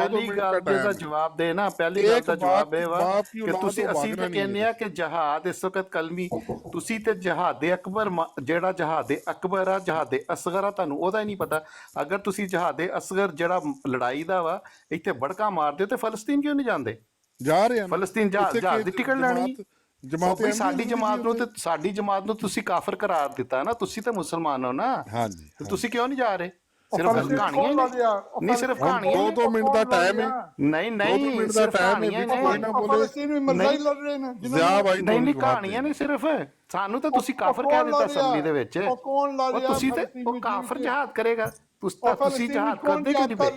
पहली गल का जवाब दे ना, पहली गल का जवाब ये वा कि तुसी ਅਸੀਂ ਤੇ ਕਹਿੰਦੇ ਆ ਕਿ ਜਹਾਦ ਇਸ ਵਕਤ ਕਲਮੀ ਤੁਸੀਂ ਤੇ ਜਹਾਦੇ ਅਕਬਰ ਜਿਹੜਾ ਜਹਾਦੇ ਅਕਬਰ ਆ ਜਹਾਦੇ ਅਸਗਰ ਆ ਤੁਹਾਨੂੰ ਉਹਦਾ ਹੀ ਨਹੀਂ ਪਤਾ। ਅਗਰ ਤੁਸੀਂ ਜਹਾਦੇ ਅਸਗਰ ਜਿਹੜਾ ਲੜਾਈ ਦਾ ਵਾ ਇੱਥੇ ਬੜਕਾ ਮਾਰਦੇ ਤੇ ਫਲਸਤੀਨ ਕਿਉਂ ਨਹੀਂ ਜਾਂਦੇ? ਜਾ ਰਹੇ ਹਨ ਫਲਸਤੀਨ ਜਹਾਜ਼ ਦੀ ਟਿਕਟ ਲੈਣੀ। ਸਾਡੀ ਜਮਾਤ ਨੂੰ ਤੁਸੀਂ ਕਾਫਰ ਕਰਾਰ ਦਿੱਤਾ ਨਾ, ਤੁਸੀਂ ਤਾਂ ਮੁਸਲਮਾਨ ਹੋ ਨਾ। ਹਾਂਜੀ ਤੁਸੀਂ ਕਿਉਂ ਨਹੀਂ ਜਾ ਰਹੇ? ਸਿਰਫ ਕਹਾਣੀਆਂ ਨਹੀਂ, ਸਿਰਫ ਕਹਾਣੀਆਂ। 2 ਮਿੰਟ ਦਾ ਟਾਈਮ ਹੈ। ਨਹੀਂ ਨਹੀਂ, ਸਿਰਫ ਕਹਾਣੀਆਂ ਨਹੀਂ, ਕਹਾਣੀਆਂ ਨਹੀਂ ਸਿਰਫ। ਸਾਨੂੰ ਤਾਂ ਤੁਸੀਂ ਕਾਫਰ ਕਹਿ ਦਿੱਤਾ ਅਸੈਂਬਲੀ ਦੇ ਵਿੱਚ। ਤੁਸੀਂ ਤੇ ਉਹ ਕਾਫਰ ਜਹਾਦ ਕਰੇਗਾ, ਤੁਸੀਂ ਜਹਾਦ ਕਰਦੇ ਕਿਉਂ ਨਹੀਂ ਪਏ?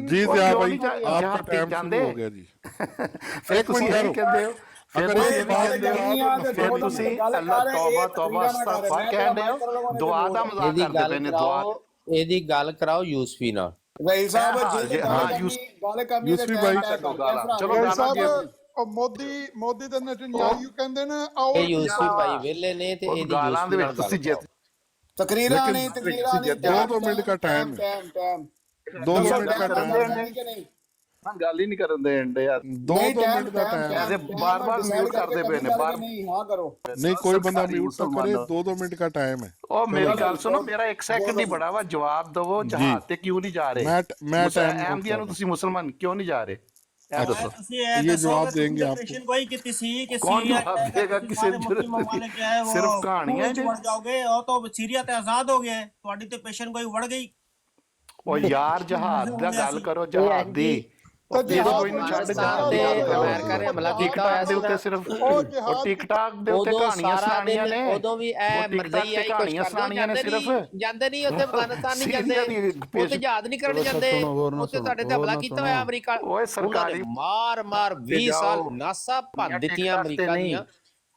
ਜੀ ਆਪਕਾ ਟਾਈਮ ਸ਼ੁਰੂ ਹੋ ਗਿਆ ਜੀ। ਫਿਰ ਤੁਸੀਂ ਇਹ ਕਹਿੰਦੇ ਹੋ, ਫਿਰ ਤੁਸੀਂ ਅੱਲਾਹ ਤੌਬਾ ਤੌਬਾ ਅਸਤਗਫਾਰ ਕਹਿੰਦੇ ਹੋ, ਦੁਆ ਦਾ ਮਜ਼ਾਕ ਕਰਦੇ ਪਏ ਨੇ। ਦੁਆ ਇਹਦੀ ਗੱਲ ਕਰਾਓ ਯੂਸਫੀ ਨਾਲ। ਰਈ ਸਾਹਿਬ ਹਾਂ ਯੂਸਫੀ ਭਾਈ ਚਲੋ ਮੋਦੀ ਤੇ ਨੇਤਨਯਾਹੂ ਕਹਿੰਦੇ ਨੇ ਆਓ ਇਹ ਯੂਸਫੀ ਭਾਈ ਵਿਹਲੇ ਨੇ ਤੇ ਇਹਦੀ ਗਾਲਾਂ ਦੇ ਵਿੱਚ ਤੁਸੀਂ ਜਿੱਤ ਤਕਰੀਰਾਂ ਨਹੀਂ 2 ਮਿੰਟ ਦਾ ਟਾਈਮ 2 ਮਿੰਟ ਦਾ ਟਾਈਮ ਗੱਲ ਹੀ ਨਹੀਂ ਕਰਨ ਦੇ ਇੰਡੇ ਯਾਰ। 2 ਮਿੰਟ ਦਾ ਟਾਈਮ ਬਾਰ-ਬਾਰ ਮਿਊਟ ਕਰਦੇ ਪਏ ਨੇ। ਨਹੀਂ ਹਾਂ ਕਰੋ नहीं कोई बंदा म्यूट तो करे। 2 मिनट का टाइम है। ओ मेरी गल सुनो, मेरा 1 सेकंड ही बड़ा वा, जवाब दवो जहाज ते क्यों नहीं जा रहे? मैं अहमदिया नु तुसी मुसलमान क्यों नहीं जा रहे? ये जवाब देंगे आपको। कौन जवाब देगा? किसी सिर्फ कहानियां जाओगे और तो सीरिया ते आजाद हो गया, ਤੁਹਾਡੀ ਤੇ ਪੇਸ਼ਨ ਕੋਈ ਵੜ ਗਈ। ओ यार जहाज दा गल करो, जहाज दी ਅਮਰੀਕਾ ਨੇ ਹਮਲਾ ਕੀਤਾ ਹੋਇਆ ਸੀ ਉੱਤੇ ਸਿਰਫ ਟਿਕਟਾਕ ਦੇ ਉੱਤੇ ਕਹਾਣੀਆਂ ਸੁਣਾਣੀਆਂ ਨੇ। ਉਦੋਂ ਵੀ ਇਹ ਮਰਜ਼ਈ ਆਈ ਕਹਾਣੀਆਂ ਸੁਣਾਣੀਆਂ ਨੇ ਸਿਰਫ। ਜਾਂਦੇ ਨਹੀਂ ਉੱਥੇ ਅਫਗਾਨਿਸਤਾਨ ਨਹੀਂ ਜਾਂਦੇ, ਉੱਥੇ ਜਹਾਜ਼ ਨਹੀਂ ਕਰਨ ਜਾਂਦੇ, ਉੱਥੇ ਤੁਹਾਡੇ ਤੇ ਹਮਲਾ ਕੀਤਾ ਹੋਇਆ ਅਮਰੀਕਾ। ਓਏ ਸਰਕਾਰੀ ਮਾਰ 20 ਸਾਲ ਨਾਸਾ ਭੰਨ ਦਿੱਤੀਆਂ ਅਮਰੀਕਾ ਦੀਆਂ।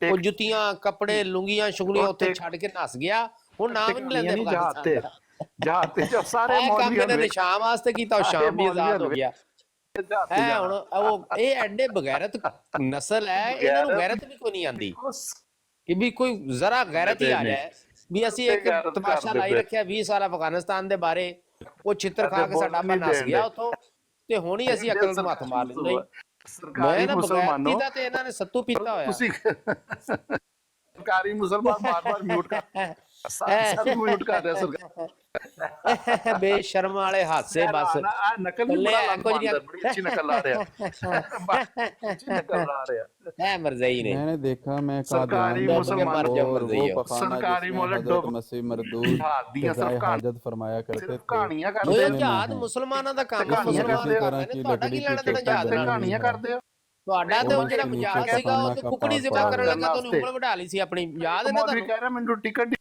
ਉਹ ਜੁੱਤੀਆਂ ਕੱਪੜੇ ਲੁੰਗੀਆਂ ਸ਼ੁਗਲੀਆਂ ਉੱਥੇ ਛੱਡ ਕੇ ਨੱਸ ਗਿਆ। ਹੁਣ ਨਾਮ ਨਹੀਂ ਲੈਂਦੇ ਜਹਾਜ਼ ਤੇ ਜੋ ਸਾਰੇ ਮੌਲਵੀਆਂ ਨੇ ਸ਼ਾਮ ਵਾਸਤੇ ਕੀਤਾ, ਉਹ ਸ਼ਾਮ ਵੀ ਆਜ਼ਾਦ ਹੋ ਗਿਆ ਹੈ। ਹੁਣ ਉਹ ਇਹ ਐਡੇ ਬਗੈਰਤ ਨਸਲ ਹੈ, ਇਹਨਾਂ ਨੂੰ ਗੈਰਤ ਵੀ ਕੋਈ ਨਹੀਂ ਆਉਂਦੀ ਕਿ ਵੀ ਕੋਈ ਜ਼ਰਾ ਗੈਰਤ ਹੀ ਆ ਜਾਏ ਵੀ ਅਸੀਂ ਇੱਕ ਤਮਾਸ਼ਾ ਲਾਈ ਰੱਖਿਆ 20 ਸਾਲ ਅਫਗਾਨਿਸਤਾਨ ਦੇ ਬਾਰੇ। ਉਹ ਛਿੱਤਰ ਖਾ ਕੇ ਸਾਡਾ ਆਪਾਂ ਨੱਸ ਗਿਆ ਉੱਥੋਂ, ਤੇ ਹੁਣ ਹੀ ਅਸੀਂ ਅਕਲ ਨੂੰ ਹੱਥ ਮਾਰ ਲੈਂਦੇ। ਸਰਕਾਰੀ ਮੁਸਲਮਾਨੋ ਦਾ ਤੇ ਇਹਨਾਂ ਨੇ ਸੱਤੂ ਪੀਤਾ ਹੋਇਆ। ਤੁਸੀਂ ਸਰਕਾਰੀ ਮੁਸਲਮਾਨ ਬਾਰ-ਬਾਰ ਮਿਊਟ ਕਰ ਸਭ ਮਿਊਟ ਕਰ ਰਿਹਾ ਸਰਕਾਰ। ਬੇਸ਼ਰਮ ਵਾਲੇ ਹਾਸੇ ਬਸ ਨਕਲ ਨਹੀਂ ਬੜਾ ਬੜੀ ਅੱਛੀ ਨਕਲ ਲਾ ਰਿਹਾ, ਅੱਛੀ ਨਕਲ ਲਾ ਰਿਹਾ ਹੈ ਮਰਜ਼ਈ ਨੇ। मैंने देखा मैं सरकारी मुसलमान सरकारी मुल्क मसीह मरदूद हाजत फरमाया करते थे। कहानियां करते ਉਹ ਜਹਾਦ ਮੁਸਲਮਾਨਾਂ ਦਾ ਕੰਮ, ਮੁਸਲਮਾਨ ਤੁਹਾਡਾ ਕੀ ਲੈਣਾ ਦੇਣਾ ਜਹਾਦ ਨਾਲ? ਕਹਾਣੀਆਂ ਕਰਦੇ ਹੋ ਤੁਹਾਡਾ ਤੇ ਉਹ ਜਿਹੜਾ ਮਜ਼ਾਕ ਸੀਗਾ, ਉਹ ਤੇ ਕੁਕੜੀ ਜ਼ਿਬਾ ਕਰਨ ਲੱਗਾ, ਤੁਹਾਨੂੰ ਉਂਗਲ ਵਢਾ ਲਈ ਸੀ ਆਪਣੀ, ਯਾਦ ਹੈ ਨਾ ਤੁਹਾਨੂੰ? ਕਹਿ ਰਿਹਾ ਮੈਨੂੰ ਟਿਕਟ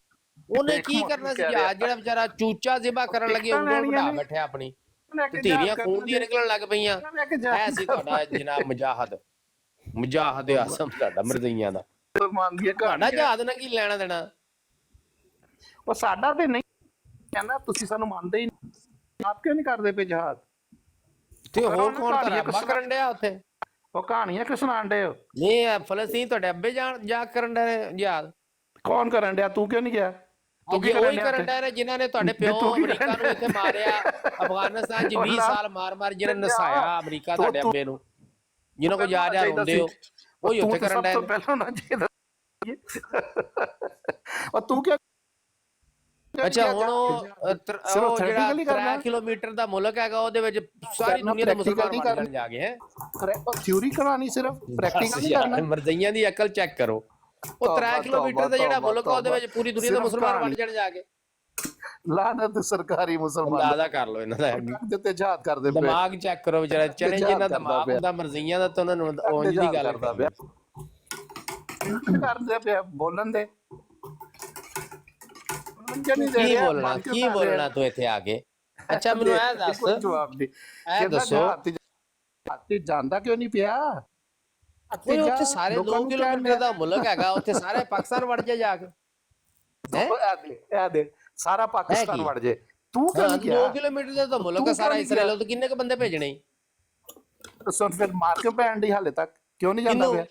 ਉਹਨੇ ਕੀ ਕਰਨਾ ਸੀ? ਜਹਾਦ ਜਿਹੜਾ ਵਿਚਾਰਾ ਚੂਚਾ ਜ਼ਿਬਾ ਕਰਨ ਲੱਗੇ, ਉਂਗਲ ਵਢਾ ਬੈਠਿਆ ਆਪਣੀ, ਧੀਰੀਆਂ ਖੂਨ ਦੀਆਂ ਨਿਕਲਣ ਲੱਗ ਪਈਆਂ। ਐ ਸੀ ਤੁਹਾਡਾ ਜਨਾਬ ਮੁਜਾਹਦ ਆਸਮ, ਤੁਹਾਡਾ ਮਰਜ਼ਈਆਂ ਦਾ। ਤੁਹਾਡਾ ਜਹਾਦ ਨਾਲ ਕੀ ਲੈਣਾ ਦੇਣਾ? ਉਹ ਸਾਡਾ ਤੇ ਨਹੀਂ ਕਹਿੰਦਾ, ਤੁਸੀਂ ਸਾਨੂੰ ਮੰਨਦੇ ਹੀ ਨਹੀਂ। ਆਪ ਕਿਉਂ ਨਹੀਂ ਕਰਦੇ ਪਏ ਜਹਾਦ? ਤੇ ਹੋਰ ਕੌਣ ਕਰਨ ਡਿਆ ਉੱਥੇ? ਉਹ ਕਹਾਣੀਆਂ ਕਿਉਂ ਸੁਣਾਣ ਡੇ ਹੋ? ਨਹੀਂ ਫਲਸਤੀਨ ਤੁਹਾਡੇ ਅੱਬੇ ਜਾ ਕਰਨ ਡੇ ਜਹਾਦ। ਕੌਣ ਕਰਨ ਡਿਆ? ਤੂੰ ਕਿਉਂ ਨਹੀਂ ਗਿਆ? ਤੂੰ ਕੀ ਕਰਨ ਡਿਆ ਜਿਨ੍ਹਾਂ ਨੇ ਤੁਹਾਡੇ ਪਿਓ ਅਮਰੀਕਾ ਨੂੰ ਇੱਥੇ ਮਾਰਿਆ, ਅਫਗਾਨਿਸਤਾਨ 'ਚ 20 ਸਾਲ ਮਾਰ ਜਿਹਨੇ ਨਸਾਇਆ ਅਮਰੀਕਾ ਤੁਹਾਡੇ ਅੱਬੇ ਨੂੰ, ਜਿਹਨਾਂ ਕੋ ਜਾ ਹੁੰਦੇ ਹੋ, ਉਹੀ ਉੱਥੇ ਕਰਨ ਡਿਆ। ਪਹਿਲਾਂ ਨਾ ਚਾਹੀਦਾ ਉਹ ਤੂੰ ਕਿਉਂ? ਅੱਛਾ ਹੁਣ ਉਹ ਜਿਹੜਾ 3 ਕਿਲੋਮੀਟਰ ਦਾ ਮੁਲਕ ਹੈਗਾ, ਉਹਦੇ ਵਿੱਚ ਸਾਰੀ ਦੁਨੀਆ ਦੇ ਮੁਸਲਮਾਨ ਵੜਨ ਜਾ ਗਏ ਹੈ। ਥਿਊਰੀ ਕਰਾਣੀ, ਸਿਰਫ ਪ੍ਰੈਕਟੀਕਲ ਨਹੀਂ ਕਰਨਾ। ਮਰਜ਼ਈਆਂ ਦੀ ਅਕਲ ਚੈੱਕ ਕਰੋ। ਉਹ 3 ਕਿਲੋਮੀਟਰ ਦਾ ਜਿਹੜਾ ਮੁਲਕ ਆ, ਉਹਦੇ ਵਿੱਚ ਪੂਰੀ ਦੁਨੀਆ ਦੇ ਮੁਸਲਮਾਨ ਵੜ ਜਾਣ ਜਾ ਕੇ। ਲਾਨਤ ਸਰਕਾਰੀ ਮੁਸਲਮਾਨ। ਅੰਦਾਜ਼ਾ ਕਰ ਲਓ ਇਹਨਾਂ ਦਾ ਤੇ ਜਹਾਦ ਕਰਦੇ ਪਏ। ਦਿਮਾਗ ਚੈੱਕ ਕਰੋ ਵਿਚਾਰਾ, ਚਲੇ ਜਿੰਨਾ ਦਿਮਾਗ ਹੁੰਦਾ ਮਰਜ਼ਈਆਂ ਦਾ, ਤਾਂ ਉਹਨਾਂ ਨੂੰ ਉਂਝ ਦੀ ਗੱਲ ਕਰਦਾ ਪਿਆ, ਕਰਦੇ ਪਿਆ ਬੋਲਣ ਦੇ। ਕੀ ਬੋਲਣਾ ਤੂੰ ਇੱਥੇ ਆ ਕੇ? ਅੱਛਾ ਮੈਨੂੰ ਇਹ ਦੱਸ, ਜਵਾਬ ਦੇ। ਇਹ ਦੱਸੋ ਹਾਥੀ ਜਾਂਦਾ ਕਿਉਂ ਨਹੀਂ ਪਿਆ? ਉੱਥੇ ਸਾਰੇ 2 ਕਿਲੋਮੀਟਰ ਦਾ ਮੁਲਕ ਹੈਗਾ, ਉੱਥੇ ਸਾਰੇ ਪਾਕਿਸਤਾਨ ਵੜ ਜਾ ਕੇ। ਇਹ ਦੇ ਸਾਰਾ ਪਾਕਿਸਤਾਨ ਵੜ ਜੇ, ਤੂੰ ਕਿਉਂ ਨਹੀਂ ਗਿਆ? 2 ਕਿਲੋਮੀਟਰ ਦਾ ਤਾਂ ਮੁਲਕ ਹੈ ਸਾਰਾ ਇਸਰਾਈਲ, ਤੋਂ ਕਿੰਨੇ ਕ ਬੰਦੇ ਭੇਜਣੇ? ਸੁਣ ਫਿਰ ਮਾਰ ਕੇ ਪੈਣ ਦੀ ਹਾਲੇ ਤੱਕ ਕਿਉਂ ਨਹੀਂ ਜਾਂਦਾ ਪਿਆ?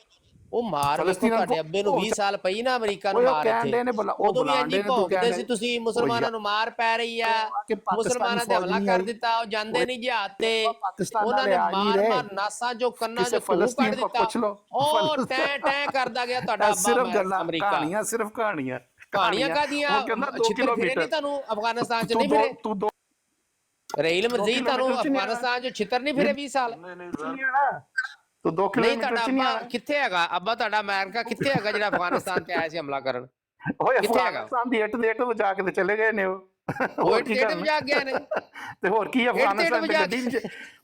ਉਹ ਮਾਰ ਵੇਖੋ ਫਲਸਤੀਨ ਤੁਹਾਡੇ ਅੱਬੇ ਨੂੰ 20 ਸਾਲ ਪਈ ਨਾ ਅਮਰੀਕਾ ਨੂੰ ਉਹ ਮਾਰ ਇੱਥੇ ਕਹਿੰਦੇ ਨੇ ਉਹ ਉਦੋਂ ਵੀ ਬੁਲਾਉਂਦੇ ਇੰਜੀ ਨੇ, ਤੂੰ ਭੌਂਕਦੇ ਕਹਿੰਦੇ ਸੀ ਤੁਸੀਂ ਮੁਸਲਮਾਨਾਂ ਨੂੰ ਮਾਰ ਪੈ ਰਹੀ ਆ, ਕਿ ਪਾਕਿਸਤਾਨੀ ਮੁਸਲਮਾਨਾਂ ਤੇ ਫੌਜ ਹਮਲਾ ਨਹੀਂ ਕਰ ਆਈ। ਦਿੱਤਾ, ਉਹ ਜਾਂਦੇ ਨਹੀਂ ਜਹਾਜ਼ ਤੇ, ਪਾਕਿਸਤਾਨ ਉਹਨਾਂ ਨੇ ਵਾਲੇ ਆ ਨਹੀਂ ਮਾਰ ਰਹੇ। ਮਾਰ ਨਾਸਾਂ ਚੋਂ ਕੰਨਾਂ ਕਿਸੇ ਚੋਂ ਧੂੰ ਫਲਸਤੀਨ ਕੱਢ ਕੋ ਦਿੱਤਾ, ਪੁੱਛ ਲਓ। ਉਹ ਟੈਂ ਟੈਂ ਕਰਦਾ ਗਿਆ ਤੁਹਾਡਾ ਇਹ ਸਿਰਫ ਅੱਬਾ ਗੱਲਾਂ, ਅਮਰੀਕਾ। ਕਹਾਣੀਆਂ, ਸਿਰਫ ਕਹਾਣੀਆਂ ਕਾਦੀਆਂ ਉਹ ਕਹਿੰਦਾ 2 ਛਿੱਤਰ ਫਿਰੇ ਕਿਲੋਮੀਟਰ ਨਹੀਂ ਤੁਹਾਨੂੰ ਅਫਗਾਨਿਸਤਾਨ ਚ ਨਹੀਂ ਫਿਰੇ ਤੂੰ 2 ਰੇਲ ਮਰਜ਼ੀ ਤੁਹਾਨੂੰ ਕਿਲੋਮੀਟਰ ਚ ਨਹੀਂ ਅਫਗਾਨਿਸਤਾਨ ਚ ਛਿੱਤਰ ਨਹੀਂ ਫਿਰੇ 20 ਸਾਲ ਤੂੰ 2 ਨਹੀਂ ਕਿਲੋਮੀਟਰ ਤੁਹਾਡਾ ਚ ਨਹੀਂ ਅੱਬਾ ਕਿੱਥੇ ਹੈਗਾ ਅੱਬਾ ਤੁਹਾਡਾ ਅਮਰੀਕਾ ਕਿੱਥੇ ਹੈਗਾ ਜਿਹੜਾ ਅਫਗਾਨਿਸਤਾਨ ਤੇ ਆਇਆ ਸੀ ਹਮਲਾ ਕਰਨ ਓਏ ਕਿੱਥੇ ਹੈਗਾ? ਅਫਗਾਨਿਸਤਾਨ ਦੀ ਇੱਟ ਦੇ ਇੱਟ ਵਜਾ ਕੇ ਤੇ ਚਲੇ ਗਏ ਨੇ ਉਹ ਹੋਰ ਕੀ ਟੇਟ ਕਰਨਾ? ਵਜਾ ਗਿਆ ਨੇ ਤੇ ਹੋਰ ਕੀ ਅਫਗਾਨਿਸਤਾਨ ਦੀ ਵਜਾ ਗੱਡੀ ਨਹੀਂ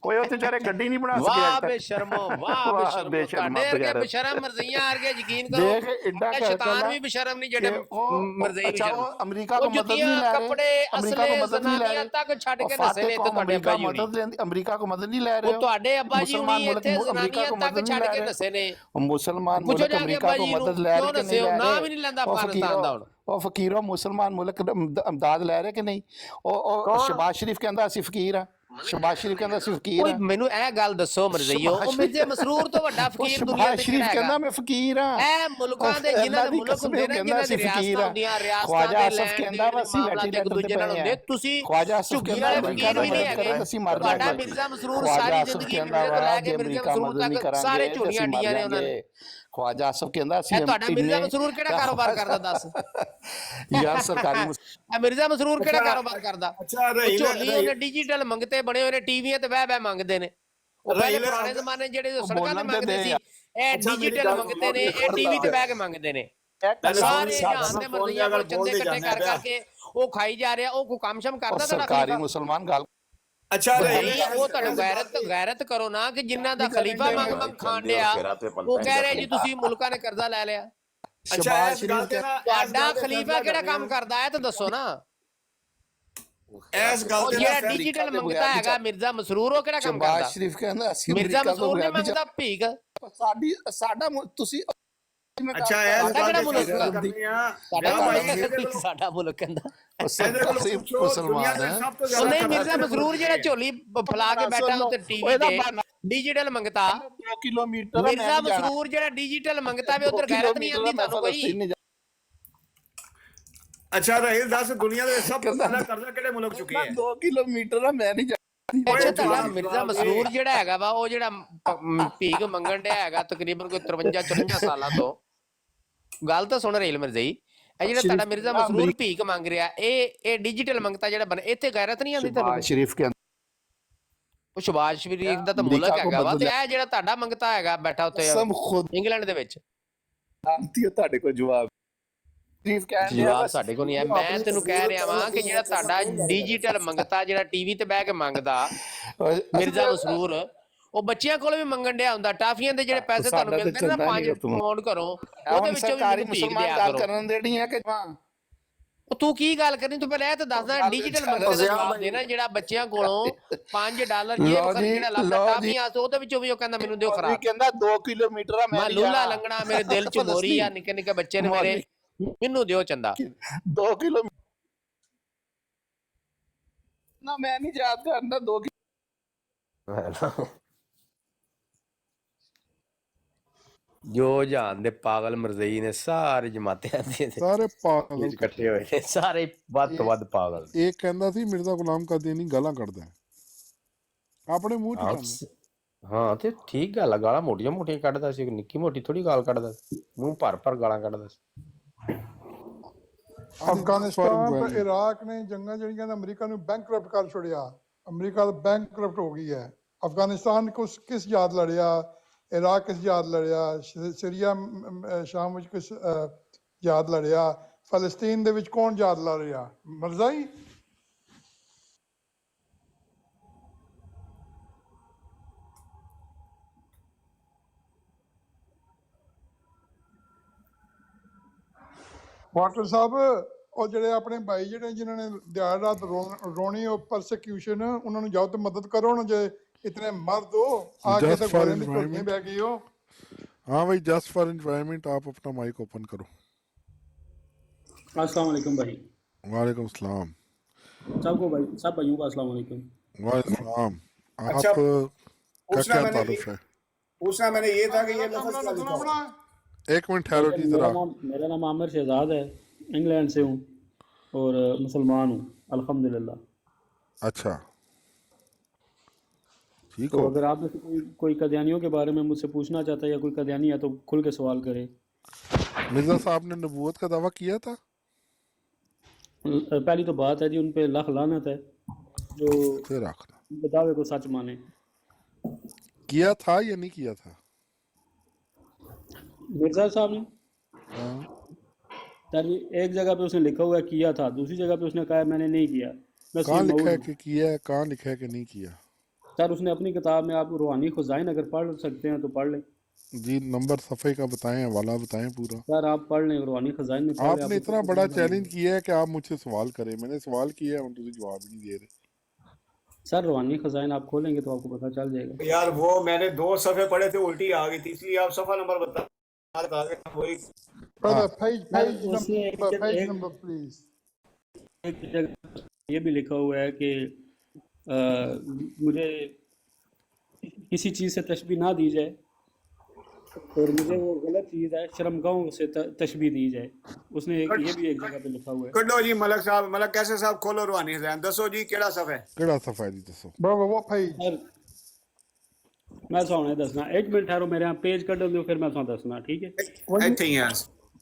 ਓਏ ਉਹ ਤੇ ਵਿਚਾਰੇ ਗੱਡੀ ਨਹੀਂ ਬਣਾ ਸਕੇ ਵਾਹ ਅੱਜ ਤੱਕ। ਬੇਸ਼ਰਮੋ ਵਾਹ ਬੇਸ਼ਰਮੋ ਬੇਸ਼ਰਮੋ ਤੁਹਾਡੇ ਵਰਗੇ ਯਾਰ। ਬੇਸ਼ਰਮ ਮਰਜ਼ੀਆਂ ਵਰਗੇ ਯਕੀਨ ਕਰੋ ਦੇਖ ਐਡਾ ਇਹ ਕਰ ਸ਼ੈਤਾਨ ਵੀ ਬੇਸ਼ਰਮ ਨਹੀਂ ਜਿਹੜੇ ਮਰਜ਼ਈ ਅੱਛਾ ਬੇਸ਼ਰਮ ਉਹ ਅਮਰੀਕਾ ਉਹ ਕੋ ਮਦਦ ਨਹੀਂ ਜੁੱਤੀਆਂ ਲੈ ਰਹੇ, ਕੱਪੜੇ ਅਮਰੀਕਾ ਕੋ ਅਸਲੇ ਮਦਦ ਨਹੀਂ ਲੈ ਜ਼ਨਾਨੀਆਂ ਰਹੇ ਤੱਕ ਛੱਡ ਕੇ ਉਹ ਨਸੇ ਨੇ ਤੇ ਤੁਹਾਡੇ ਅਮਰੀਕਾ ਅੱਬਾ ਜੀ ਹੁਣੀ ਮਦਦ ਲੈਂਦੀ, ਅਮਰੀਕਾ ਕੋ ਮਦਦ ਨਹੀਂ ਲੈ ਰਹੇ ਉਹ ਤੁਹਾਡੇ ਅੱਬਾ ਜੀ ਮੁਸਲਮਾਨ ਹੁਣੀ ਮੁਲਕ ਇੱਥੇ ਅਮਰੀਕਾ ਜ਼ਨਾਨੀਆਂ ਕੋ ਤੱਕ ਮਦਦ ਛੱਡ ਨਹੀਂ ਕੇ ਲੈ ਨਸੇ ਨੇ ਰਹੇ ਮੁਸਲਮਾਨ ਪੁੱਛੋ ਮੁਲਕ ਜਾ ਕੇ ਅਮਰੀਕਾ ਕੋ ਅੱਬਾ ਜੀ ਨੂੰ ਮਦਦ ਲੈ ਕਿਉਂ ਰਹੇ ਕਿ ਨਸੇ ਨਹੀਂ ਹੋ? ਲੈ ਨਾਂ ਰਹੇ ਵੀ ਨਹੀਂ ਲੈਂਦਾ ਅਫਗਾਨਿਸਤਾਨ ਦਾ ਹੁਣ। ਉਹ ਫਕੀਰੋ ਮੁਸਲਮਾਨ ਮੁਲਕ ਅਮਦਾਦ ਲੈ ਰਹੇ ਕਿ ਨਹੀਂ? ਉਹ ਸ਼ਬਾਜ਼ ਸ਼ਰੀਫ ਕਹਿੰਦਾ ਅਸੀਂ ਫਕੀਰ ਆ, ਸ਼ਬਾਜ਼ ਸ਼ਰੀਫ ਕਹਿੰਦਾ ਅਸੀਂ ਫਕੀਰ ਓਏ ਆ, ਮੈਨੂੰ ਇਹ ਗੱਲ ਦੱਸੋ ਮਰਜ਼ਈਓ ਉਹ ਮਿਰਜ਼ੇ ਮਸਰੂਰ ਤੋਂ ਵੱਡਾ ਫਕੀਰ ਦੁਨੀਆ ਸ਼ਬਾਜ਼ ਤੇ ਸ਼ਰੀਫ ਕਿਹੜਾ ਕਹਿੰਦਾ ਹੈਗਾ? ਮੈਂ ਫਕੀਰ ਆ। ਇਹ ਮੁਲਕਾਂ ਦੇ ਜਿਨ੍ਹਾਂ ਦੇ ਮੁਲਕ ਹੁੰਦੇ ਨੇ ਜਿਨ੍ਹਾਂ ਦੀ ਰਿਆਸਤਾਂ ਹੁੰਦੀਆਂ ਰਿਆਸਤਾਂ ਖਵਾਜਾ ਦੇ ਆਸਫ ਲੈਣ ਕਹਿੰਦਾ ਵਾ ਅਸੀਂ ਮਾਮਲਾ ਲੈਟਰ ਇੱਕ ਦੂਜੇ ਨਾਲ ਹੁੰਦੇ ਤੁਸੀਂ ਖਵਾਜਾ ਆਸਫ ਝੁੱਗੀ ਕਹਿੰਦਾ ਵਾਲੇ ਅਮਰੀਕਾ ਫਕੀਰ ਦਾ ਵੀ ਨਹੀਂ ਮਦਦ ਕਰੇ ਹੈਗੇ ਅਸੀਂ ਮਰ ਤੁਹਾਡਾ ਜਾਵਾਂਗੇ। ਮਿਰਜ਼ਾ ਮਸਰੂਰ ਖਵਾਜਾ ਸਾਰੀ ਆਸਫ ਜ਼ਿੰਦਗੀ ਕਹਿੰਦਾ ਮਿਰਜ਼ੇ ਤੋਂ ਲੈ ਕੇ ਵਾ ਮਿਰਜ਼ਾ ਅਮਰੀਕਾ ਮਸਰੂਰ ਮਦਦ ਨਹੀਂ ਤੱਕ ਸਾਰੇ ਕਰਾਂਗੇ ਝੂੜੀਆਂ ਡੀਆਂ ਨੇ ਉਹਨਾਂ ਨੇ। ਖਵਾਜਾ ਆਸਫ ਕਹਿੰਦਾ ਅਸੀਂ ਇਹ ਤੁਹਾਡਾ ਮਿਰਜ਼ਾ ਮਸਰੂਰ ਕਿਹੜਾ ਕਾਰੋਬਾਰ ਕਰਦਾ ਦੱਸ ਯਾਰ ਸਰਕਾਰੀ ਇਹ ਮਿਰਜ਼ਾ ਮਸਰੂਰ ਕਿਹੜਾ ਕਾਰੋਬਾਰ ਕਰਦਾ? ਅੱਛਾ ਝੋਲੀ ਉਹਨੇ ਡਿਜੀਟਲ ਮੰਗਤੇ ਬਣੇ ਹੋਏ ਨੇ ਟੀਵੀਆਂ ਤੇ ਬਹਿ ਬਹਿ ਮੰਗਦੇ ਨੇ। ਉਹ ਪਹਿਲੇ ਪੁਰਾਣੇ ਜ਼ਮਾਨੇ ਜਿਹੜੇ ਸੜਕਾਂ ਤੇ ਮੰਗਦੇ ਸੀ ਇਹ ਡਿਜੀਟਲ ਮੰਗਤੇ ਨੇ ਇਹ ਟੀਵੀ ਤੇ ਬਹਿ ਕੇ ਮੰਗਦੇ ਨੇ। ਸਾਰੇ ਜਹਾਨ ਦੇ ਮਰਜ਼ੀਆਂ ਕੋਲ ਚੰਦੇ ਇਕੱਠੇ ਕਰ ਕਰਕੇ ਉਹ ਖਾਈ ਜਾ ਰਿਹਾ ਉਹ ਕੋਈ ਕੰਮ ਸ਼ਮ ਕਰਦਾ ਤੁਹਾਡਾ ਸਰਕਾਰੀ ਖਲੀਫਾ? ਮੁਸਲਮਾਨ ਗੱਲ ਅੱਛਾ ਉਹ ਤੁਹਾਨੂੰ ਗੈਰਤ ਕਰੋ ਨਾ ਕਿ ਜਿਨ੍ਹਾਂ ਦਾ ਖਲੀਫਾ ਮੰਗ ਖਾਣ ਡਿਆ ਉਹ ਕਹਿ ਰਿਹਾ ਜੀ ਤੁਸੀਂ ਮੁਲਕਾਂ ਨੇ ਕਰਜ਼ਾ ਲੈ ਲਿਆ। ਸ਼ਬਾਜ਼ ਸ਼ਰੀਫ ਤੁਹਾਡਾ ਖਲੀਫਾ ਕਿਹੜਾ ਕੰਮ ਕਰਦਾ ਹੈ ਤਾਂ ਦੱਸੋ ਨਾ। ਇਸ ਗੱਲ ਉਹ ਤੇ ਜਿਹੜਾ ਡਿਜੀਟਲ ਮੰਗਤਾ ਹੈਗਾ ਮਿਰਜ਼ਾ ਮਸਰੂਰ ਉਹ ਕਿਹੜਾ ਕੰਮ ਸ਼ਬਾਜ਼ ਕਰਦਾ? ਸ਼ਰੀਫ ਕਹਿੰਦਾ ਅਸੀਂ ਮਿਰਜ਼ਾ ਅਮਰੀਕਾ ਮਸਰੂਰ ਨੇ ਤੋਂ ਮੰਗਦਾ ਭੀਖ। ਸਾਡਾ ਤੁਸੀਂ ਅੱਛਾ ਇਹ ਸਾਡਾ ਕਿਹੜਾ ਮੁਲਕ ਗੱਲ ਹੈ? ਕਰਨੀ ਆ ਸਾਡਾ ਮੁਲਕ ਕਹਿੰਦਾ ਇਹਦੇ ਕੋਲ ਅਸੀਂ ਪੁੱਛੋ ਦੁਨੀਆ ਦੇ ਮੁਸਲਮਾਨ ਸਭ ਤੋਂ ਉਹ ਨਹੀਂ ਜ਼ਿਆਦਾ ਮਿਰਜ਼ਾ ਮਸਰੂਰ ਜਿਹੜਾ ਝੋਲੀ ਫਲਾ ਕੇ ਬੈਠਾ ਉੱਤੇ ਟੀਵੀ ਤੇ ਡਿਜੀਟਲ ਮੰਗਤਾ 2 ਕਿਲੋਮੀਟਰ ਮਿਰਜ਼ਾ ਮਸਰੂਰ ਜਿਹੜਾ ਡਿਜੀਟਲ ਮੰਗਤਾ ਵੇ ਉਧਰ ਗੈਰਤ ਨਹੀਂ ਆਉਂਦੀ ਤੁਹਾਨੂੰ ਕੋਈ। ਅੱਛਾ ਰਾਹੀਲ ਦੱਸ ਦੁਨੀਆ ਦੇ ਸਭ ਤੋਂ ਜ਼ਿਆਦਾ ਕਰਜ਼ਾ ਕਿਹੜੇ ਮੁਲਕ ਚੁੱਕੇ ਹੈ? 2 ਕਿਲੋਮੀਟਰ ਆ ਮੈਂ ਨਹੀਂ ਅੱਛਾ ਤੁਹਾਡਾ ਮਿਰਜ਼ਾ ਮਸਰੂਰ ਜਿਹੜਾ ਹੈਗਾ ਵਾ ਉਹ ਜਿਹੜਾ ਭੀਖ ਮੰਗਣ ਡਿਆ ਹੈਗਾ ਤਕਰੀਬਨ ਕੋਈ 53 54 ਸਾਲਾਂ ਤੋਂ। ਗੱਲ ਤਾਂ ਸੁਣ ਰਹੀ ਮਰਜ਼ਈ ਇਹ ਜਿਹੜਾ ਤੁਹਾਡਾ ਮਿਰਜ਼ਾ ਮਸਰੂਰ ਭੀਖ ਮੰਗ ਰਿਹਾ ਇਹ ਡਿਜੀਟਲ ਮੰਗਤਾ ਜਿਹੜਾ ਬਣ ਇੱਥੇ ਗੈਰਤ ਨਹੀਂ ਆਉਂਦੀ ਤੁਹਾਨੂੰ? ਸ਼ਰੀਫ ਕੇ ਉਹ ਸ਼ਬਾਜ਼ ਸ਼ਰੀਫ ਦਾ ਤਾਂ ਮੁਲਕ ਹੈਗਾ ਵਾ ਤੇ ਇਹ ਜਿਹੜਾ ਤੁਹਾਡਾ ਮੰਗਤਾ ਹੈਗਾ ਬੈਠਾ ਉੱਤੇ ਸਮ ਖੁਦ ਇੰਗਲੈਂਡ ਦੇ ਵਿੱਚ ਆਂਤੀ ਹੈ ਤੁਹਾਡੇ ਕੋਲ ਜਵਾਬ ਸ਼ਰੀਫ ਕਹਿੰਦੇ ਜਵਾਬ ਸਾਡੇ ਕੋਲ ਨਹੀਂ ਹੈ। ਮੈਂ ਤੈਨੂੰ ਕਹਿ ਰਿਹਾ ਵਾਂ ਕਿ ਜਿਹੜਾ ਤੁਹਾਡਾ ਡਿਜੀਟਲ ਮੰਗਤਾ ਜਿਹੜਾ ਟੀਵੀ ਤੇ ਬਹਿ ਕੇ ਮੰਗਦਾ ਮਿਰਜ਼ਾ ਮਸਰੂਰ ਉਹ ਬੱਚਿਆਂ ਕੋਲ ਵੀ ਮੰਗਣ ਡਿਆ ਹੁੰਦਾ ਟਾਫੀਆਂ ਦੇ ਜਿਹੜੇ ਪੈਸੇ ਤੁਹਾਨੂੰ ਮਿਲਦੇ ਨੇ ਨਾ 5 ਪਾਉਂਡ ਘਰੋਂ ਉਹਦੇ ਵਿੱਚੋਂ ਵੀ ਸਰਕਾਰੀ ਮੈਨੂੰ ਭੀਖ ਮੁਸਲਮਾਨ ਦਿਆ ਗੱਲ ਕਰੋ। ਕਰਨ ਦੇਣੀ ਹੈ ਕਿ ਉਹ ਤੂੰ ਕੀ ਗੱਲ ਕਰਨੀ ਤੂੰ ਪਹਿਲਾਂ ਇਹ ਤਾਂ ਦੱਸਦਾ ਡਿਜੀਟਲ ਮੰਗਤੇ ਦਾ ਜਵਾਬ ਦੇਣਾ ਜਿਹੜਾ ਬੱਚਿਆਂ ਕੋਲੋਂ $5 ਜਿਹੜਾ ਲੱਭਦਾ ਟਾਫੀਆਂ ਉਹਦੇ ਵਿੱਚੋਂ ਵੀ ਉਹ ਕਹਿੰਦਾ ਮੈਨੂੰ ਦਿਓ ਖਰਾਬ। ਕਹਿੰਦਾ 2 ਕਿਲੋਮੀਟਰ ਆ ਮੈਂ ਲੂਲਾ ਲੰਗਣਾ ਮੇਰੇ ਦਿਲ ਚ ਮੋਰੀ ਆ ਨਿੱਕੇ ਨਿੱਕੇ ਬੱਚੇ ਨੇ ਮੇਰੇ ਮੈਨੂੰ ਦਿਓ ਚੰਦਾ 2 ਕਿਲੋਮੀਟਰ ਨਾ ਮੈਂ ਨਹੀਂ ਯਾਦ ਕਰਦਾ 2 ਜੋ ਜਾਨ ਦੇ ਪਾਗਲ ਮਰਜ਼ਈ ਨੇ ਸਾਰੇ ਜਮਾਤਿਆਂ ਦੇ ਸਾਰੇ ਪਾਗਲ ਇਕੱਠੇ ਹੋਏ ਨੇ ਸਾਰੇ ਵੱਧ ਤੋਂ ਵੱਧ ਪਾਗਲ। ਇਹ ਕਹਿੰਦਾ ਸੀ ਮਿਰਜ਼ਾ ਗੁਲਾਮ ਕਾਦੀਆਨੀ ਗਾਲਾਂ ਕੱਢਦਾ ਹੈ ਆਪਣੇ ਮੂੰਹ ਚ ਕਹਿੰਦਾ। ਹਾਂ ਤੇ ਠੀਕ ਗੱਲ ਆ ਗਾਲਾਂ ਮੋਟੀਆਂ ਮੋਟੀਆਂ ਕੱਢਦਾ ਸੀ ਨਿੱਕੀ ਮੋਟੀ ਥੋੜੀ ਗਾਲ ਕੱਢਦਾ ਸੀ ਮੂੰਹ ਭਰ ਭਰ ਗਾਲਾਂ ਕੱਢਦਾ ਸੀ। ਅਫਗਾਨਿਸਤਾਨ ਤੇ ਇਰਾਕ ਨੇ ਜੰਗਾਂ ਜਿਹੜੀਆਂ ਨੇ ਅਮਰੀਕਾ ਨੂੰ ਬੈਂਕਰਪਟ ਕਰ ਛੋੜਿਆ। ਅਮਰੀਕਾ ਦਾ ਬੈਂਕਰਪਟ ਹੋ ਗਈ ਹੈ। ਅਫਗਾਨਿਸਤਾਨ ਕਿਸ ਯਾਦ ਲੜਿਆ, ਇਰਾਕ ਕਿਸ ਯਾਦ ਲੜਿਆ, ਸੀਰੀਆ ਸ਼ਾਮ ਵਿੱਚ ਕਿਸ ਯਾਦ ਲੜਿਆ, ਫਲਸਤੀਨ ਦੇ ਵਿੱਚ ਕੌਣ ਯਾਦ ਲੜ ਰਿਹਾ? ਮਰਜ਼ਾਈ। ਡਾਕਟਰ ਸਾਹਿਬ ਉਹ ਜਿਹੜੇ ਆਪਣੇ ਭਾਈ ਜਿਹੜੇ ਜਿਨ੍ਹਾਂ ਨੇ ਦਿਹਾੜ ਰਾਤ ਰੋਣੀ ਉਹ ਪਰਸੀਕਿਊਸ਼ਨ ਉਹਨਾਂ ਨੂੰ ਜਾਓ ਤੇ ਮਦਦ ਕਰੋ ਨਾ ਜੇ ਇਤਨੇ ਮਰਦ ਹੋ ਆ ਕੇ ਤਾਂ ਗੋਲੇ ਦੀ ਝੋਲੀ ਬਹਿ ਗਈ ਹੋ। हाँ भाई जस्ट फॉर एनवायरनमेंट आप अपना माइक ओपन करो। अस्सलाम वालेकुम भाई। वालेकुम सलाम सबको भाई सब भाइयों को अस्सलाम वालेकुम। वालेकुम सलाम। अच्छा, आप का क्या ताल्लुक है? पूछना मैंने ये था कि ये लफ्ज़ क्या लिखा हुआ है? एक मिनट ठहरो जी जरा। मेरा नाम आमिर शहजाद है, इंग्लैंड से हूँ और मुसलमान हूँ अल्हम्दुलिल्लाह। अच्छा ठीक तो हो। अगर आप में से कोई कदियानियों के बारे में मुझसे पूछना चाहता है या कोई कदियानी है तो खुल के सवाल करे। मिर्जा साहब ने नबूवत का दावा किया था? पहली तो बात है जी, उन पे लाख लानत है जो फिर आखिर उनके दावे को सच माने। किया था या नहीं किया था? मिर्जा साहब ने हाँ। सर जी, एक जगह पे उसने लिखा हुआ है किया था, दूसरी जगह पे उसने कहा है मैंने नहीं किया। मैं कहाँ उसमें लिखा मऊज है हूँ। कि किया है, कहाँ लिखा है कि नहीं किया? सर उसने अपनी किताब में, आप रूहानी खजाइन अगर पढ़ सकते हैं तो पढ़ लें। जी नंबर सफ़े का बताएं, हवाला बताएं पूरा। सर आप पढ़ लें, रूहानी खजाइन में पढ़ लें, आपने आपको इतना सब बड़ा कुछ चैलेंज मिलेगा। किया है कि आप मुझसे सवाल करें। मैंने सवाल किया है और तुझे जवाब ही नहीं दे रहे। सर रूहानी खजाइन आप खोलेंगे तो आपको पता चल जाएगा। यार वो मैंने 2 सफ़े पढ़े थे, उल्टी आ गई थी, इसलिए आप सफ़ा नंबर बता वही। हाँ Brother, सर उसने page number, please. एक जगह ये भी लिखा हुआ है कि मुझे किसी चीज़ से तशबीह ना दी जाए और मुझे वो गलत चीज़ है शर्मगाहों से तशबीह दी जाए। उसने ये भी एक जगह पे लिखा हुआ है। कड्डो जी मलक साहब, मलक कैसे साहब, खोलो रूहानी खजाइन, दसो जी केड़ा सफ़ा है। केड़ा सफ़ा है जी दसो। Brother, what page? सर मैं सुना दसना, एक मिनट ठहरो, मेरे यहाँ पेज कट दो फिर मैं सुना दसना, ठीक है। ਇੱਥੇ ਹੀ ਆ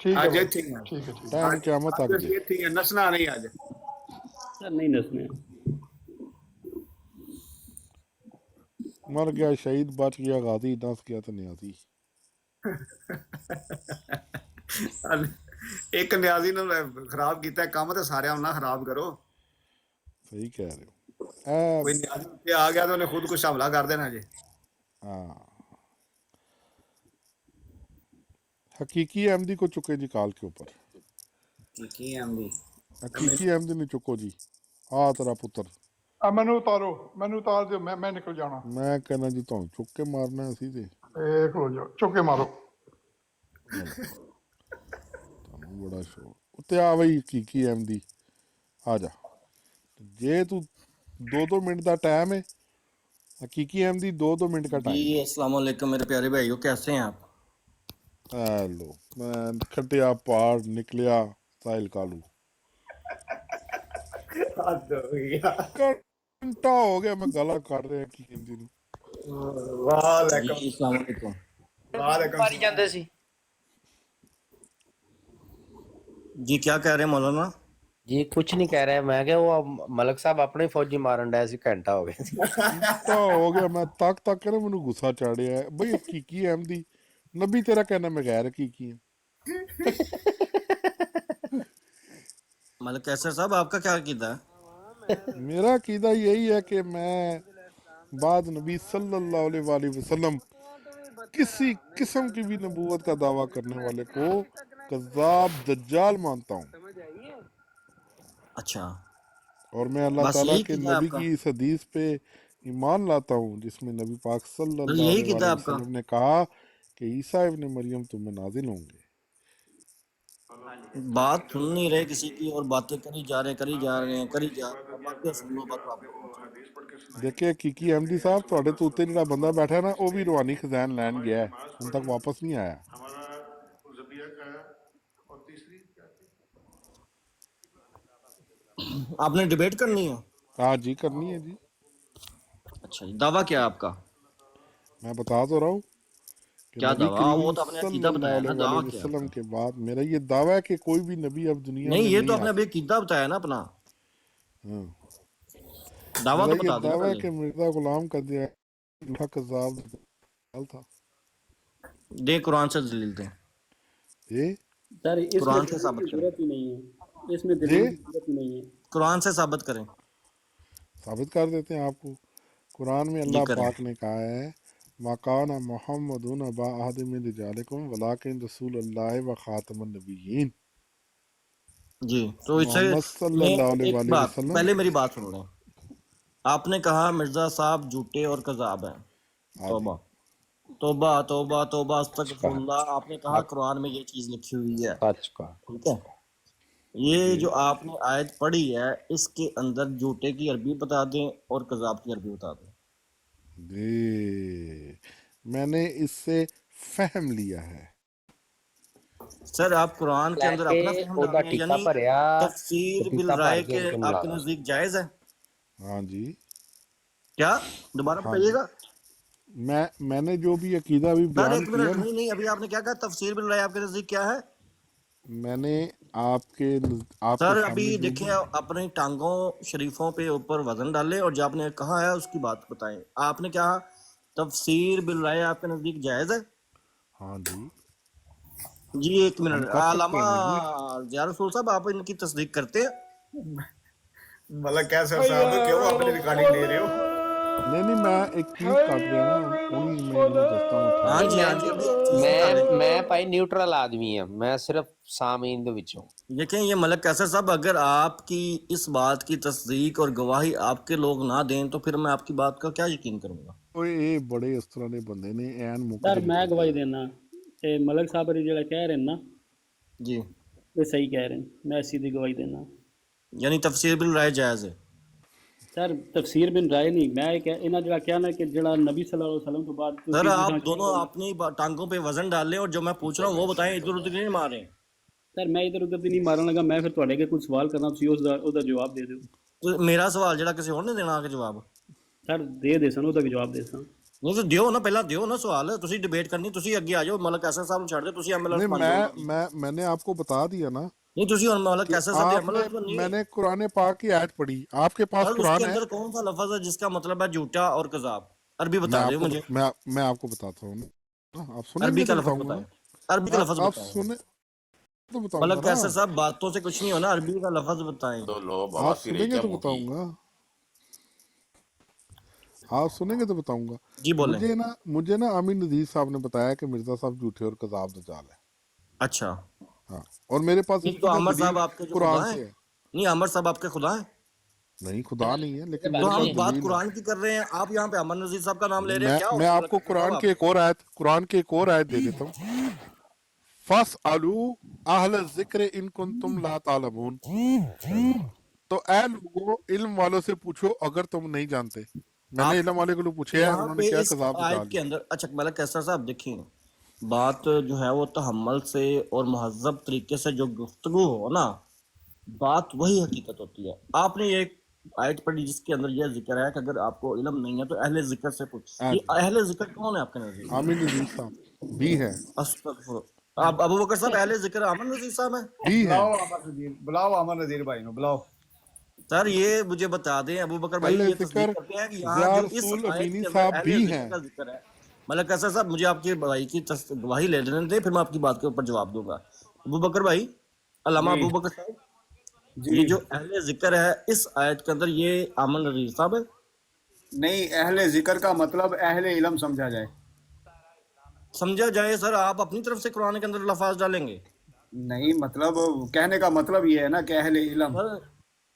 ठीक है ਅੱਜ भाई, ਇੱਥੇ ਹੀ ਆ ठीक है, ठीक है। टाइम क़यामत ਅੱਜ तक ਅਸੀਂ जे। ਇੱਥੇ ਹੀ ਆ, ਨਸਣਾ ਨਹੀਂ ਅੱਜ। सर नहीं दसने। मर गया शहीद, बच गया गाजी, दस गया तो न्याजी। ਇੱਕ ਨਿਆਜ਼ੀ ਨੂੰ ਖਰਾਬ ਕੀਤਾ ਕੰਮ ਤੇ ਸਾਰਿਆਂ ਨੂੰ ਨਾ ਖਰਾਬ ਕਰੋ। सही कह रहे हो। ਕੋਈ ਨਿਆਜ਼ੀ ਉੱਤੇ ਆ ਗਿਆ ਤਾਂ ਉਹਨੇ ਖੁਦ ਕੁਛ ਹਮਲਾ ਕਰ ਦੇਣਾ ਜੀ। हाँ हकीकी अहमदी को चुके जी काल के ऊपर। ਕੀ ਐਮਡੀ हकीकी अहमदी ने चुको जी। आ तेरा पुत्र। मैनू उतार दो, मैं निकल जाना। मैं कहना जी तुम चुक के मारना असी ते खलो जाओ, चुके मारो। ਤੁਹਾਨੂੰ ਬੜਾ ਸ਼ੌਕ ਉੱਤੇ ਆ ਬਈ ਹਕੀਕੀ ਅਹਿਮਦੀ ਆ ਜਾ। ਜੇ ਤੂੰ 2-2 ਮਿੰਟ ਦਾ ਟਾਈਮ ਹੈ, हकीकी अहमदी 2-2 मिनट का जी टाइम है। अस्सलाम वालेकुम मेरे प्यारे भाइयों, कैसे हैं आप? हेलो मैं खटिया पहाड़ निकलिया साहिल कालू। घंटा हो गया मैं गला कर रहा हकीकी अहमदी ਨੂੰ। जी अस्सलाम वालेकुम। ਮਾਰੀ ਜਾਂਦੇ ਸੀ जी क्या कह रहे हैं मौलाना? ਜੀ ਕੁਝ ਨਹੀਂ ਕਹਿ ਰਿਹਾ ਮੈਂ ਕਿਹਾ ਉਹ ਮਲਕ ਸਾਹਿਬ ਆਪਣੇ ਫੌਜੀ ਮਾਰਨ ਡਿਆ ਸੀ ਘੰਟਾ ਹੋ ਗਿਆ ਸੀ घंटा हो गया मैं तक तक कर मैंने गुस्सा चढ़िया है बई हकीकी अहमदी। नबी तेरा कहना मैं गैर हकीकी है। मलिक कैसर साहब आपका क्या कीदा है? मेरा अकीदा यही है कि मैं बाद नबी सल्लल्लाहु अलैहि वसल्लम किसी किस्म की भी नबूवत का दावा करने वाले को कज़्ज़ाब दज्जाल मानता हूँ। अच्छा और मैं अल्लाह बस ताला यही के कीदा है नबी आपका? की इस हदीस पे ईमान लाता हूँ जिसमें नबी पाक बस सल्लल्लाहु यही अलैहि कीदा है आपका? वसल्लम ने कहा कि ईसा इब्न मरियम तुम्हें नाजिल होंगे। बात सुन नहीं रहे किसी की और बातें करी जा रहे हैं। अब बातें सुन लो बस आप। देखिए हकीकी अहमदी साहब ਤੁਹਾਡੇ ਤੋਂ ਉੱਤੇ ਜਿਹੜਾ ਬੰਦਾ ਬੈਠਾ ਨਾ ਉਹ ਵੀ ਰੂਹਾਨੀ ਖਜ਼ਾਨ ਲੈਣ ਗਿਆ ਹੈ, ਹੁਣ ਤੱਕ ਵਾਪਸ ਨਹੀਂ ਆਇਆ। आपने डिबेट करनी है? हाँ जी करनी है जी। अच्छा जी, दावा क्या है आपका? मैं बता तो रहा हूँ कि क्या नबी दावा? वो करीम तो आपने अकीदा सल्लल्लाहु बताया ना, दावा अलैहि क्या है वसल्लम आपका? के बाद मेरा ये दावा है कि कोई भी नबी अब दुनिया नहीं में ये नहीं तो आ आपने अभी सकता। अकीदा बताया ना अपना, हाँ। दावा मेरा तो ये बता देना दावा है पहले। कि मिर्जा गुलाम का दिया झूठा कज़्ज़ाब था। दे कुरान से दलील दें, ये सर इसमें कुरान से दलील साबित की करें, जरूरत ही नहीं है, इसमें ये दलील की जरूरत ही नहीं है। कुरान से साबित करें। साबित कर देते हैं आपको। कुरान में जी अल्लाह करें। पाक ने कहा है मकाना मोहम्मदुन अबा अहद मिन रिजालिकुम वलाकिन रसूलुल्लाह व खातमुन नबिय्यीन। जी तो इससे मोहम्मद सल्लल्लाहु मैं एक अलैहि बात, वसल्लम। पहले मेरी बात सुन लें। आपने कहा मिर्जा साहब झूठे और कज़ाब हैं। हाँ जी। तौबा तौबा तौबा तौबा अस्तगफिरुल्लाह। आपने कहा सच कुरान में ये चीज लिखी हुई है, सच का ठीक है। ये जी जो आपने आयत पढ़ी है इसके अंदर झूठे की अरबी बता दें और कज़ाब की अरबी बता दें। जी मैंने इससे फहम लिया है। सर आप कुरान के अंदर अपना फहम ਉਹਦਾ डाल रहे हैं, ਟੀਕਾ यानी ਭਰਿਆ तफसीर ਤੇ बिल ਟੀਕਾ ਭਰ राय ਕੇ के ਉਹਨੂੰ आपके ਲਾਤਾ। नजदीक जायज है हाँ जी, क्या? दोबारा हाँ जी। बताइएगा मैंने जो भी अकीदा भी सर। बयान एक किया मिनट, ना, नहीं नहीं, अभी आपने क्या कहा? तफसीर बिल राय आपके नजदीक क्या है? मैंने आपके आपके सर सामने अभी जो देखिए, अपनी टांगों शरीफों पे ऊपर वजन डालें और जो आपने कहा है उसकी बात बताएं। आपने क्या तफसीर बिल राय आपके नजदीक जायज है? हाँ जी, जी एक हम मिनट, कर सकते आलामा हैं ना जी। जिया रसूल साहब, आप इनकी तस्दीक करते हैं? मतलब कैसे साहब, क्यों अपनी रिकॉर्डिंग ले रहे हो? नहीं, मैं एक चीज काट रहा ना, उन्हीं में इन्हों दस्ता हूँ हाँ ठीक जी, हाँ जी, अभी चीज निकालें। ਮੈਂ ਭਾਈ ਨਿਊਟਰਲ ਆਦਮੀ ਹਾਂ, ਮੈਂ ਸਿਰਫ ਸਾਮੀਨ ਦੇ ਵਿੱਚੋਂ। देखें ये मलक कैसर साहब, अगर आपकी इस बात की तस्दीक और गवाही आपके लोग ना दें तो फिर मैं आपकी बात का क्या यकीन करूंगा? ਓਏ ਇਹ ਬੜੇ ਇਸ ਤਰ੍ਹਾਂ ਦੇ ਬੰਦੇ ਨੇ ਐਨ ਮੌਕੇ सर ਤੇ मैं ਨਿਕਲ गवाही ਗਏ। देना ते मलक साहब जो कह रहे हैं ना, जी, ये सही कह रहे हैं, मैं सीधी गवाही देना। यानी तफसीर बिल राय जायज है। सर तफसीर बिन राय नहीं, मैं इन्हें जो क्या ना कि जड़ा नबी सल्लल्लाहु अलैहि वसल्लम तो बाद सर आप दोनों अपनी टांगों पे वजन डाल लें और जो मैं पूछ रहा हूँ वो बताएं, इधर उधर नहीं मारें। सर मैं इधर उधर नहीं मारन लगा, मैं फिर तुहाडे अगे कुछ सवाल करना, तुसीं उसदा जवाब दे दिओ। तो मेरा सवाल जरा किसी और ने देना आके जवाब? सर दे सन ਉਹਦਾ ਜਵਾਬ ਦੇ सन। नहीं तो दियो ना, पहला दियो ना सवाल। तुसी डिबेट करनी, तुसी अगे आ जाओ, मलक कैसर साहब छड़ दे, तुसी एमएलएस नहीं, बन जाओ। मैंने आपको बता दिया ना नहीं तुसी और मलक कि कैसर साहब दे आपने, एमएलएस बन नहीं है। मैंने कुरान पाक की आयत पढ़ी, आपके पास सर कुरान उसके है। अंदर कौन सा लफ्ज है जिसका मतलब है झूठा और कजाब? अरबी मैं बता दो आपको मुझे। मैं आपको बताता हूँ ना, आप सुनेंगे अरबी का तो लफ्ज बताऊंगा बताएं, ना। अरबी का लफ्ज आप बताएं। सुने तो बताऊंगा मलक ना, कैसर साहब बातों से कुछ नहीं होना, अरबी का लफ्ज बताएं। आप सुनेंगे तो बताऊंगा, आप सुनेंगे तो बताऊंगा। जी बोलें। मुझे ना आमिर नजीर साहब ने बताया कि मिर्जा साहब झूठे और कजाब दजाल है। अच्छा, हाँ, और मेरे पास नहीं इसकी तो ना अमर दलील साहब आपके जो कुरान खुदा से हैं? है। नहीं अमर साहब आपके खुदा हैं? नहीं, खुदा नहीं है, लेकिन तो मेरे हम पास बात दलील है। कुरान की कर रहे हैं, आप यहाँ पे अमर नजीर साहब का नाम ले रहे हैं, क्या हो मैं गया? आपको कुरान की एक और आयत दे देता हूँ। फस अलू अहल जिक्र इन कुंतुम ला तालमून, तो ऐ लोगों इल्म वालों से पूछो अगर तुम नहीं जानते। मैंने आप इल्म वाले को पूछे है, यहाँ उन्होंने पे क्या इस कजाब आयत डाल के अंदर, अच्छा मलक कैसर साहब देखिए, बात जो है वो तहम्मुल से और महज़ब तरीके से जो गुफ्तगू हो ना, बात वही हकीकत होती है। आपने एक आयत पढ़ी जिसके अंदर यह जिक्र है कि अगर आपको इल्म नहीं है तो अहले जिक्र से पूछ। ये अहले जिक्र कौन है आपके नजदीक? आमिर नजीर साहब भी है, अस्तगफुर। आप अबू बकर साहब अहले जिक्र आमिर नजीर साहब हैं? भी है। बुलाओ अमर नजीर, बुलाओ अमर नजीर भाई नो बुलाओ। सर ये मुझे बता दें, अबू बकर भाई अहले ये तस्दीक जिक्र करते हैं कि यहाँ ज़िया जो इस रसूल आयत अमीनी के अंदर साहब अहले भी जिक्र हैं। का जिक्र है। मलक कैसर साहब मुझे आपके भाई की गवाही ले लेने दें, फिर मैं आपकी बात के ऊपर जवाब दूंगा। अबू बकर भाई, अल्लामा जी अबू बकर साहब, जी। ये जो अहले जिक्र है इस आयत के अंदर, ये आमन नजीर साहब है? नहीं, अहले जिक्र का मतलब अहले इल्म समझा जाए। समझा जाए सर, आप अपनी तरफ से कुरान के अंदर लफाज डालेंगे? नहीं मतलब कहने का मतलब ये है ना कि अहले इल्म। सर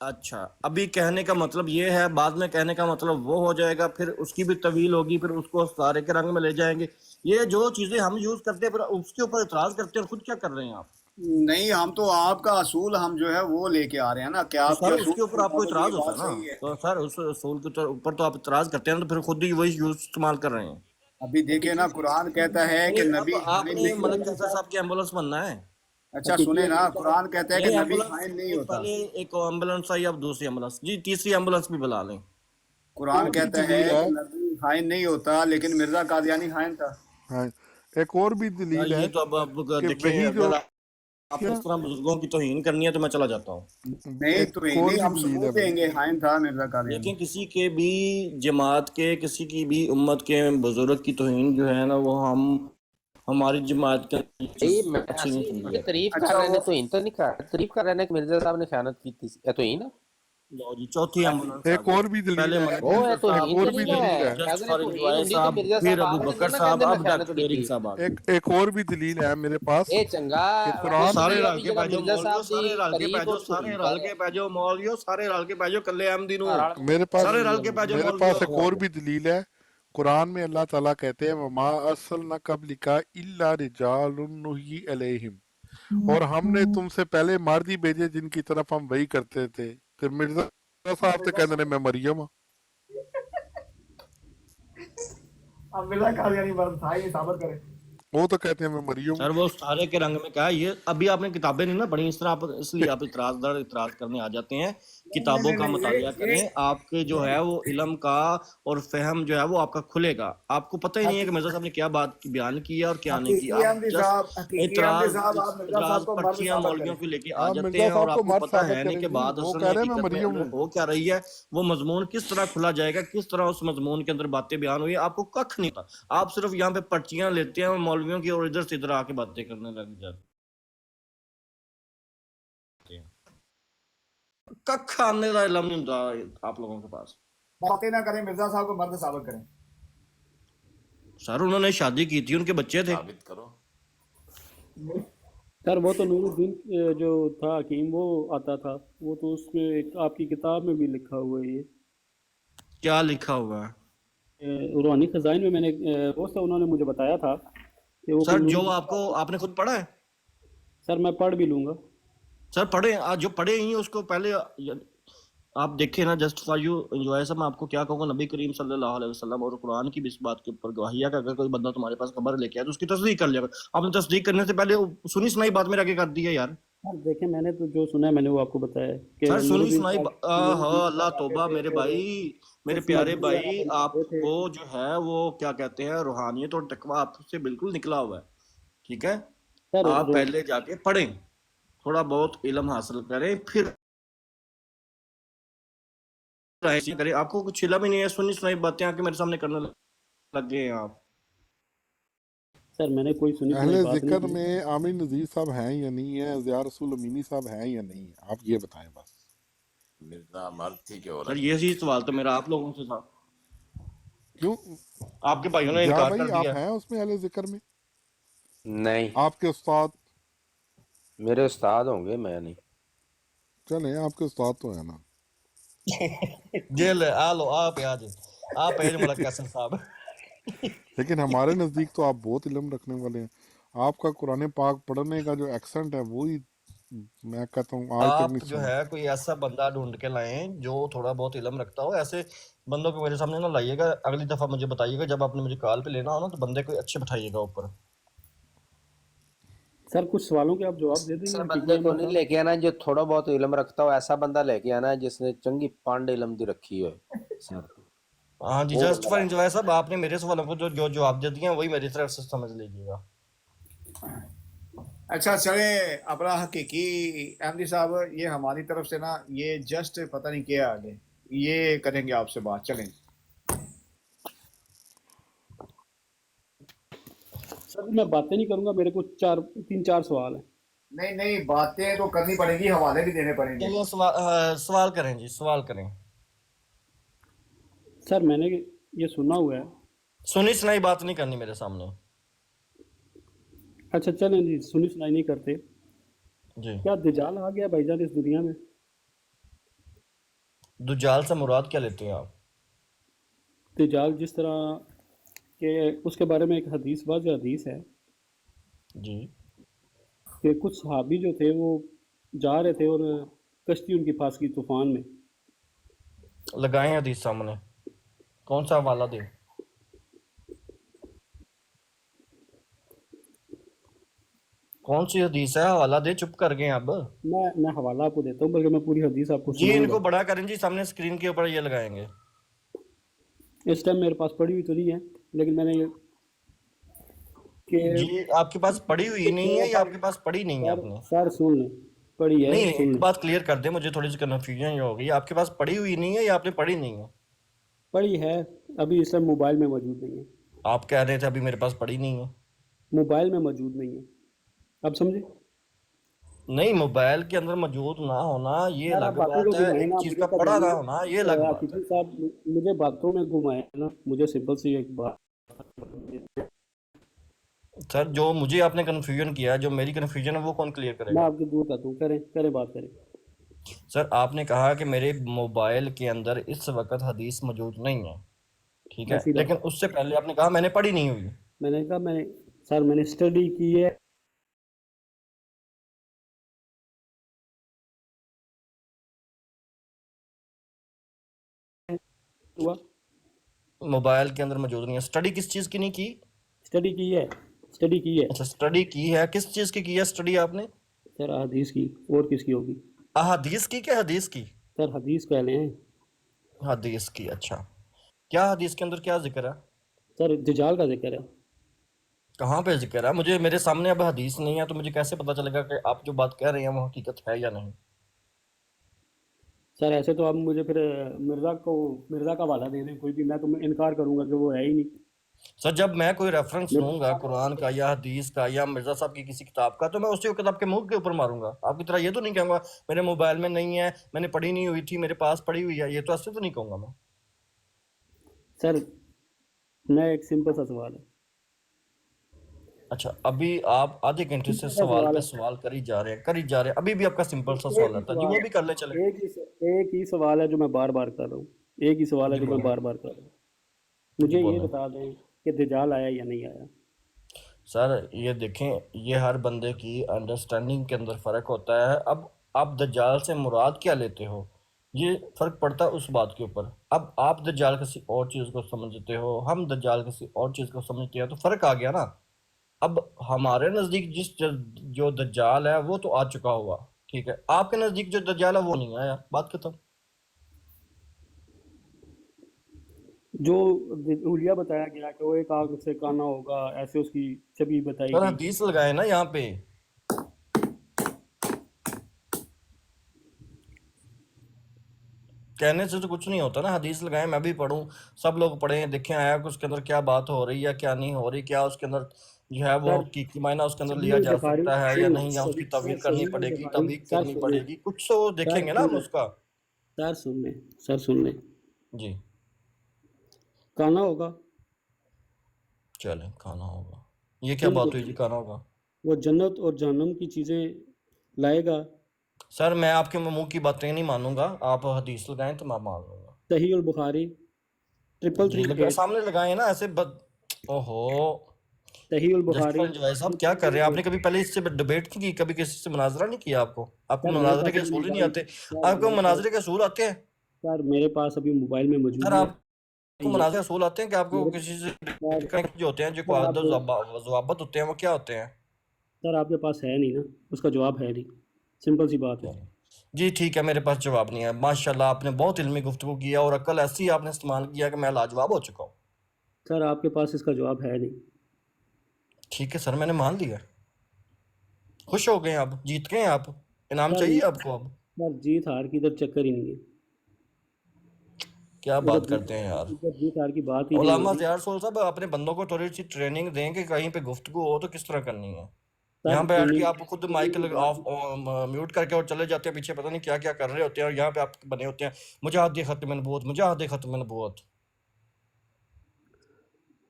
अच्छा, अभी कहने का मतलब ये है, बाद में कहने का मतलब वो हो जाएगा, फिर उसकी भी तवील होगी, फिर उसको सारे के रंग में ले जाएंगे। ये जो चीजें हम यूज करते हैं फिर उसके ऊपर इतराज करते हैं, और खुद क्या कर रहे हैं आप? नहीं, हम तो आपका असूल हम जो है वो लेके आ रहे हैं ना कि तो आपके सर असूल उसके ऊपर के आपको मुताबिक इतराज ये होता बात है सही ना, है। तो सर उस असूल के ऊपर तो आप इतराज करते हैं ना, तो फिर खुद ही वही यूज इस्तेमाल कर रहे हैं। अभी देखिए ना, कुरान कहता है कि नहीं, नबी अब खाइन आपने नहीं मलक होता। कैसर साहब की एम्बुलेंस बनना है? अच्छा सुने ना, कुरान कहता है कि नहीं, नबी एम्बुलेंस खाइन नहीं एक होता। पहले एक एम्बुलेंस आई, अब दूसरी एम्बुलेंस जी, तीसरी एम्बुलेंस भी बुला लें। कुरान और भी कहता है दलील है। कि नबी खाइन नहीं होता, लेकिन मिर्जा कादियानी खाइन था। हाँ, एक और भी यार दलील ये है तो अब कि देखिए, वही जो अगर आपको इस तरह बुजुर्गों की तौहीन करनी है तो मैं चला जाता हूँ। नहीं तो एक और नहीं, भी हम दलील है सबूत भाई। देंगे खाइन था मिर्जा कादियानी। लेकिन किसी के भी जमात के, किसी की भी उम्मत के बुजुर्ग की तौहीन जो है ना, वो हमारी जमात के ਇਹ ਮੈਂ अच्छी नहीं ਅਸੀਂ समझी ਉਹਦੀ जाती। ਤਾਰੀਫ ਕਰ अच्छा ਰਹੇ ਨੇ, वो ਤੋਹੀਨ ਤਾਂ ਨਹੀਂ ਕਰ ਤਾਰੀਫ ਕਰ ਰਹੇ ਨੇ ਕਿ ਮਿਰਜ਼ਾ ਸਾਹਿਬ ਨੇ ਖਿਆਨਤ ਕੀਤੀ ਸੀ। ਇਹ ਤੋਹੀਨ ਹੈ? लो जी, चौथी एम्बुलेंस आ एक गई। और भी दलील पहले है। मलक ਉਹ कैसर है साहब, ਤੋਹੀਨ और तो भी नहीं दलील है। है। जस्ट अगर फॉर ਤੋਹੀਨ एंजॉय ਹੁੰਦੀ ਤਾਂ साहब, ਮਿਰਜ਼ਾ फिर ਸਾਹਿਬ अबू ਆਪ बकर ਨਾ साहब, ਕਹਿੰਦੇ ਮੈਂ अब ਖਿਆਨਤ डॉक्टर ਕੀਤੀ। डेरिक साहब आ गए। एक और भी दलील है मेरे पास ਇਹ ਚੰਗਾ कि ਫਿਰ कुरान सारे ਸਹੀ ਹੈ रल ਵੀ के ਜਿਹੜਾ पैजो ਮਿਰਜ਼ਾ मौलियो, ਸਾਹਿਬ सारे ਦੀ रल के ਤਾਰੀਫ पैजो, और सारे ਤੋਹੀਨ रल कर के पैजो मौलियो, सारे रल के पैजो कल्ले अहमदी नू, मेरे सारे रल के पैजो पास मौलियो। एक और भी दलील है। कुरान में अल्लाह ताला कहते हैं वमा अर्सलना क़ब्लिका इल्ला रिजालुन नुही अलैहिम, और हमने तुमसे पहले मर्द ही भेजे जिनकी तरफ हम वही करते थे। तो मिर्जा साहब तो कहते मैं मरियम हाँ। अब मिर्जा कादियानी मर्द था ही नहीं, साबित करे। वो तो कहते हैं मैं मरियम सर वो सारे के रंग में क्या है, ये अभी आपने किताबें नहीं ना पढ़ी, इस तरह आप इसलिए आप इतराज करने आ जाते हैं। किताबों का मुतालिया करें, आपके जो है वो इल्म का और फहम जो है वो आपका खुलेगा। आपको पता ही नहीं है कि मिर्जा साहब ने क्या बात की, बयान की है और क्या नहीं की। आप जस्ट इतराज पर्चियां मौलवियों को लेके आ आप जाते मिर्जा हैं और साहब को आपको मर्द पता साबित है नहीं करें कि जी, बात वो असल कह में रहे हैं मैं हकीकत में मरियम अंदर हूँ। हो क्या रही है, वो मजमून किस तरह खुला जाएगा, किस तरह उस मजमून के अंदर बातें बयान हुई, आपको कख नहीं था। आप सिर्फ यहाँ पे पर्चियां लेते हैं और मौलवियों की और इधर से इधर आके बातें करने लग जाते हैं। कख आने का इल्म नहीं होता आप लोगों के पास। बातें ना करें, मिर्जा साहब को मर्द साबित करें। सर उन्होंने शादी की थी, उनके बच्चे थे। साबित करो। सर वो तो नूरुद्दीन जो था हकीम, वो आता था, वो तो उसमें एक आपकी किताब में भी लिखा हुआ है ये। क्या लिखा हुआ है? रूहानी खजाइन में मैंने वो से उन्होंने मुझे बताया था कि वो सर कोई जो नूरुद्दीन। आपने खुद पढ़ा है? सर मैं पढ़ भी लूंगा। सर पढ़े, आज जो पढ़े ही उसको पहले आप देखें ना, जस्ट फॉर यू एंजॉय। सब मैं आपको क्या कहूँगा, नबी करीम सल्लल्लाहु अलैहि वसल्लम और कुरान की भी इस बात के ऊपर गवाही है कि अगर कोई बंदा तुम्हारे पास खबर लेके आए तो उसकी तस्दीक कर लिया। आपने तस्दीक करने से पहले सुनी सुनाई बात मेरे आगे कर दी है यार। सर देखें, मैंने तो जो सुना है मैंने वो आपको बताया कि सर सुनी नूरुद्दीन सुनाई नूरुद्दीन अल्लाह साहब आते तौबा थे, मेरे फिर भाई, मेरे उस प्यारे मजबूर भाई, वगैरह बनाते थे। आपको जो है वो क्या कहते हैं, रूहानियत और तकवा आपसे बिल्कुल निकला हुआ है। ठीक है, सर आप पहले जाके पढ़ें, थोड़ा बहुत इल्म हासिल करें, फिर करें। आपको कुछ इल्म ही नहीं है, सुनी सुनाई बातें आके मेरे सामने करने लग गए हैं आप। सर मैंने कोई सुनी सुनाई अहले बात नहीं जिक्र की। में आमिर नज़ीर साहब हैं या नहीं है, ज़िया रसूल अमीनी साहब हैं या नहीं है, आप ये बताएं बस। मिर्जा मर्द थी कि सर औरत? ये सवाल तो मेरा आप लोगों से था, क्यों आपके भाइयों ने ज़िया इनकार भाई कर आप दिया। हैं उसमें अहले जिक्र में? नहीं, आपके उस्ताद? मेरे उस्ताद होंगे, मैं नहीं। चले आपके उस्ताद तो है ना। जेल है, आ लो आप आज, आप है मुल्क कैसर साहब। लेकिन हमारे नज़दीक तो आप बहुत इल्म रखने वाले हैं। आपका कुरान पाक पढ़ने का जो एक्सेंट है वो ही मैं कहता हूँ आज तक आप नहीं जो सुना। है कोई ऐसा बंदा ढूंढ के लाएं जो थोड़ा बहुत इल्म रखता हो। ऐसे बंदों को मेरे सामने ना लाइएगा। अगली दफा मुझे बताइएगा, जब आपने मुझे कॉल पे लेना हो ना, तो बंदे कोई अच्छे बैठाइएगा ऊपर। सर कुछ सवालों के आप जवाब दे देंगे सर हकीकी बंदे को अहमद नहीं साहब? लेके आना जो थोड़ा बहुत इल्म रखता हो, ऐसा बंदा लेके आना है जिसने चंगी पांड इल्म दी रखी है सर, हाँ जी, वो जस्ट बंदा फॉर लाना। एंजॉय साहब, आपने मेरे सवालों को जो जो जवाब दे दिए हैं वही मेरी तरफ से समझ लीजिएगा। अच्छा चले, अपना हकीकी अहमदी साहब, ये हमारी तरफ से ना, ये जस्ट पता नहीं क्या आगे ये करेंगे आपसे बात। चलें। सर मैं बातें नहीं करूंगा, मेरे को तीन चार सवाल हैं। नहीं नहीं, बातें तो करनी पड़ेगी, हवाले भी देने पड़ेंगे। चलिए सवाल करें जी, सवाल करें। सर मैंने ये सुना हुआ है। सुनी सुनाई बात नहीं करनी मेरे सामने अच्छा चलें जी, सुनी सुनाई नहीं करते। जी। क्या दज्जाल आ गया भाईजान इस दुनिया में? दुजाल से मुराद क्या लेते हैं आप? दज्जाल जिस तरह के उसके बारे में एक हदीस, वाज़ेह हदीस है जी। कि कुछ सहाबी जो थे वो जा रहे थे और कश्ती उनकी फांस की तूफान में। लगाएं हदीस सामने, कौन सा हवाला दे? कौन सी हदीस है, हवाला दे, चुप कर गए अब। मैं हवाला आपको देता हूँ, बल्कि मैं पूरी हदीस आपको जी इनको सुनाऊंगा। बड़ा करें जी, सामने स्क्रीन के ऊपर ये लगाएंगे। इस टाइम मेरे पास पढ़ी हुई तो नहीं है, लेकिन मैंने ये कि जी आपके पास पढ़ी हुई नहीं है या आपके पास पढ़ी नहीं है आपने? सर सुन लें, पढ़ी है, नहीं, सुन एक लें। बात क्लियर कर दे, मुझे थोड़ी सी कन्फ्यूजन हो गई। आपके पास पढ़ी हुई नहीं है या आपने पढ़ी नहीं है? पढ़ी है, अभी इस टाइम मोबाइल में मौजूद नहीं है। आप कह रहे थे अभी मेरे पास पढ़ी नहीं है। मोबाइल में मौजूद नहीं है, अब समझे? नहीं, मोबाइल के अंदर मौजूद ना होना ये यार आप अलग बातों बात को है, घुमाए एक ना, चीज मुझे का तो पढ़ा ना घुमाइए। होना ये अलग बात है। हकीकी साहब मुझे बातों में घुमाए ना, मुझे सिंपल सी एक बात। सर जो मुझे आपने कन्फ्यूजन किया, जो मेरी कन्फ्यूजन है वो कौन क्लियर मैं करेगा? आपकी दूर करता हूँ, करें बात करें। सर आपने कहा कि मेरे मोबाइल के अंदर इस वक्त हदीस मौजूद नहीं है, ठीक है, ऐसी बात लेकिन उससे पहले आपने कहा मैंने पढ़ी नहीं हुई। मैंने कहा, मैंने स्टडी की है। हुआ मोबाइल के अंदर मौजूद नहीं है, स्टडी किस चीज की नहीं की? स्टडी की है, स्टडी की है अच्छा स्टडी की है, किस चीज की है स्टडी आपने? सर, हदीस की, और किसकी होगी अहादीस की क्या हदीस की? सर? हदीस कह लें। हदीस की, अच्छा। क्या हदीस के अंदर क्या जिक्र है? सर दज्जाल का जिक्र है। कहाँ पे जिक्र है? मुझे मेरे सामने अब हदीस नहीं है, तो मुझे कैसे पता चलेगा कि आप जो बात कह रहे हैं वो हकीकत है या नहीं? सर ऐसे तो आप मुझे फिर मिर्ज़ा का हवाला दे दें कोई भी, मैं तो इनकार करूंगा कि वो है ही नहीं। सर जब मैं कोई रेफरेंस मैं लूंगा कुरान का या हदीस का या मिर्जा साहब की किसी किताब का, तो मैं उसी वक्त आपके मुंह के ऊपर मारूंगा। आपकी तरह ये तो नहीं कहूंगा मेरे मोबाइल में नहीं है, मैंने पढ़ी नहीं हुई थी, मेरे पास पड़ी हुई है, ये तो ऐसे तो नहीं कहूंगा मैं। सर मैं एक सिंपल सा सवाल है, अच्छा अभी आप आधे घंटे से सिंपल सा सवाल सवाल पे है, सवाल करी जा रहे हैं, अभी भी आपका सिंपल सा एक सवाल ही आता है जी, वो सवाल भी कर ले चले। एक ही सवाल है जो मैं बार बार कर रहा हूँ, एक ही सवाल है जी जो मैं बोलें, बार बार कर रहा हूँ। जी मुझे ये बोलें। बता दें कि दज्जाल आया या नहीं आया। सर ये देखें, ये हर बंदे की अंडरस्टैंडिंग के अंदर फ़र्क होता है। अब आप दज्जाल से मुराद क्या लेते हो, ये फ़र्क पड़ता है उस बात के ऊपर। अब आप दज्जाल किसी और चीज़ को समझते हो, हम दज्जाल किसी और चीज़ को समझते हैं, तो फ़र्क आ गया ना। अब हमारे नज़दीक जो दज्जाल है वो तो आ चुका हुआ, ठीक है, आपके नज़दीक जो दज्जाल है वो नहीं आया, बात खत्म। जो हुलिया बताया गया कि वो एक आग से काना होगा, ऐसे उसकी छवि बताई सर गई। हदीस लगाए ना यहाँ पे, कहने से तो कुछ नहीं होता ना, हदीस लगाए, मैं भी पढ़ूं, सब लोग पढ़ें, देखें आया कि उसके अंदर क्या बात हो रही है क्या नहीं हो रही, क्या उसके अंदर जो है वो सर हकीकी मायना उसके अंदर सही लिया जा बुखारी सकता है या सुने, नहीं, या उसकी सर तवील करनी सही पड़ेगी, बुखारी, तवील सर करनी सुने, पड़ेगी, कुछ तो सर देखेंगे ना हम सुने, उसका। सर सुन लें, सर सुन लें। जी काना होगा, चलें, खाना होगा, ये क्या बात हुई जी, बिल्कुल। खाना होगा? वो जन्नत और जहन्नम की चीज़ें लाएगा। सर मैं आपके मुंह की बातें नहीं मानूंगा, आप हदीस लगाएं तो मैं मान लूंगा। सही और बुखारी जी लगा, 333 सामने लगाए ना ऐसे ओहो। सही और बुखारी जस्टिफाई जवाई साहब क्या कर रहे हैं? आपने कभी पहले इससे डिबेट नहीं की, कभी किसी से मुनाजरा नहीं किया? आपको सर मेरे मुनाजरे पास के अभी असूल ही नहीं मोबाइल, आते? सर आपको मेरे पास, मुनाजरे के असूल आते हैं? सर मेरे पास अभी मोबाइल में सर मौजूद है आपको ये। मुनाजरे के असूल आते हैं कि आपको मेरे किसी से सर, डिबेट करने जो होते हैं, जो सर आप, जवाबत होते हैं, वो क्या होते हैं? सर आपके पास है नहीं ना, उसका जवाब है नहीं, सिंपल सी बात है। जी ठीक है, मेरे पास जवाब नहीं है। माशाल्लाह आपने बहुत इल्मी गुफ्तगू किया और अक्ल ऐसी आपने इस्तेमाल किया कि मैं लाजवाब हो चुका हूँ। सर आपके पास इसका जवाब है नहीं। ठीक है सर, मैंने मान लिया, खुश हो गए, आप जीत गए, आप इनाम सर चाहिए आपको अब? सर जीत हार की इधर चक्कर ही नहीं है, क्या इधर बात जीत करते हैं यार। इधर जीत हार की बात ही नहीं उलामा होगी। यार सोल साहब अपने बंदों को थोड़ी सी ट्रेनिंग दें कि कहीं पे गुफ्तगू हो तो किस तरह करनी है। सर यहाँ पे बैठ के ट्रेनिंग आप खुद ट्रेनिंग माइक की बात, ऑफ म्यूट करके और चले जाते हैं पीछे, पता नहीं क्या क्या कर रहे होते हैं, और यहाँ पे आप बने होते हैं मुजाहिद खत्म नबूवत, मुजाहिद खत्म नबूवत।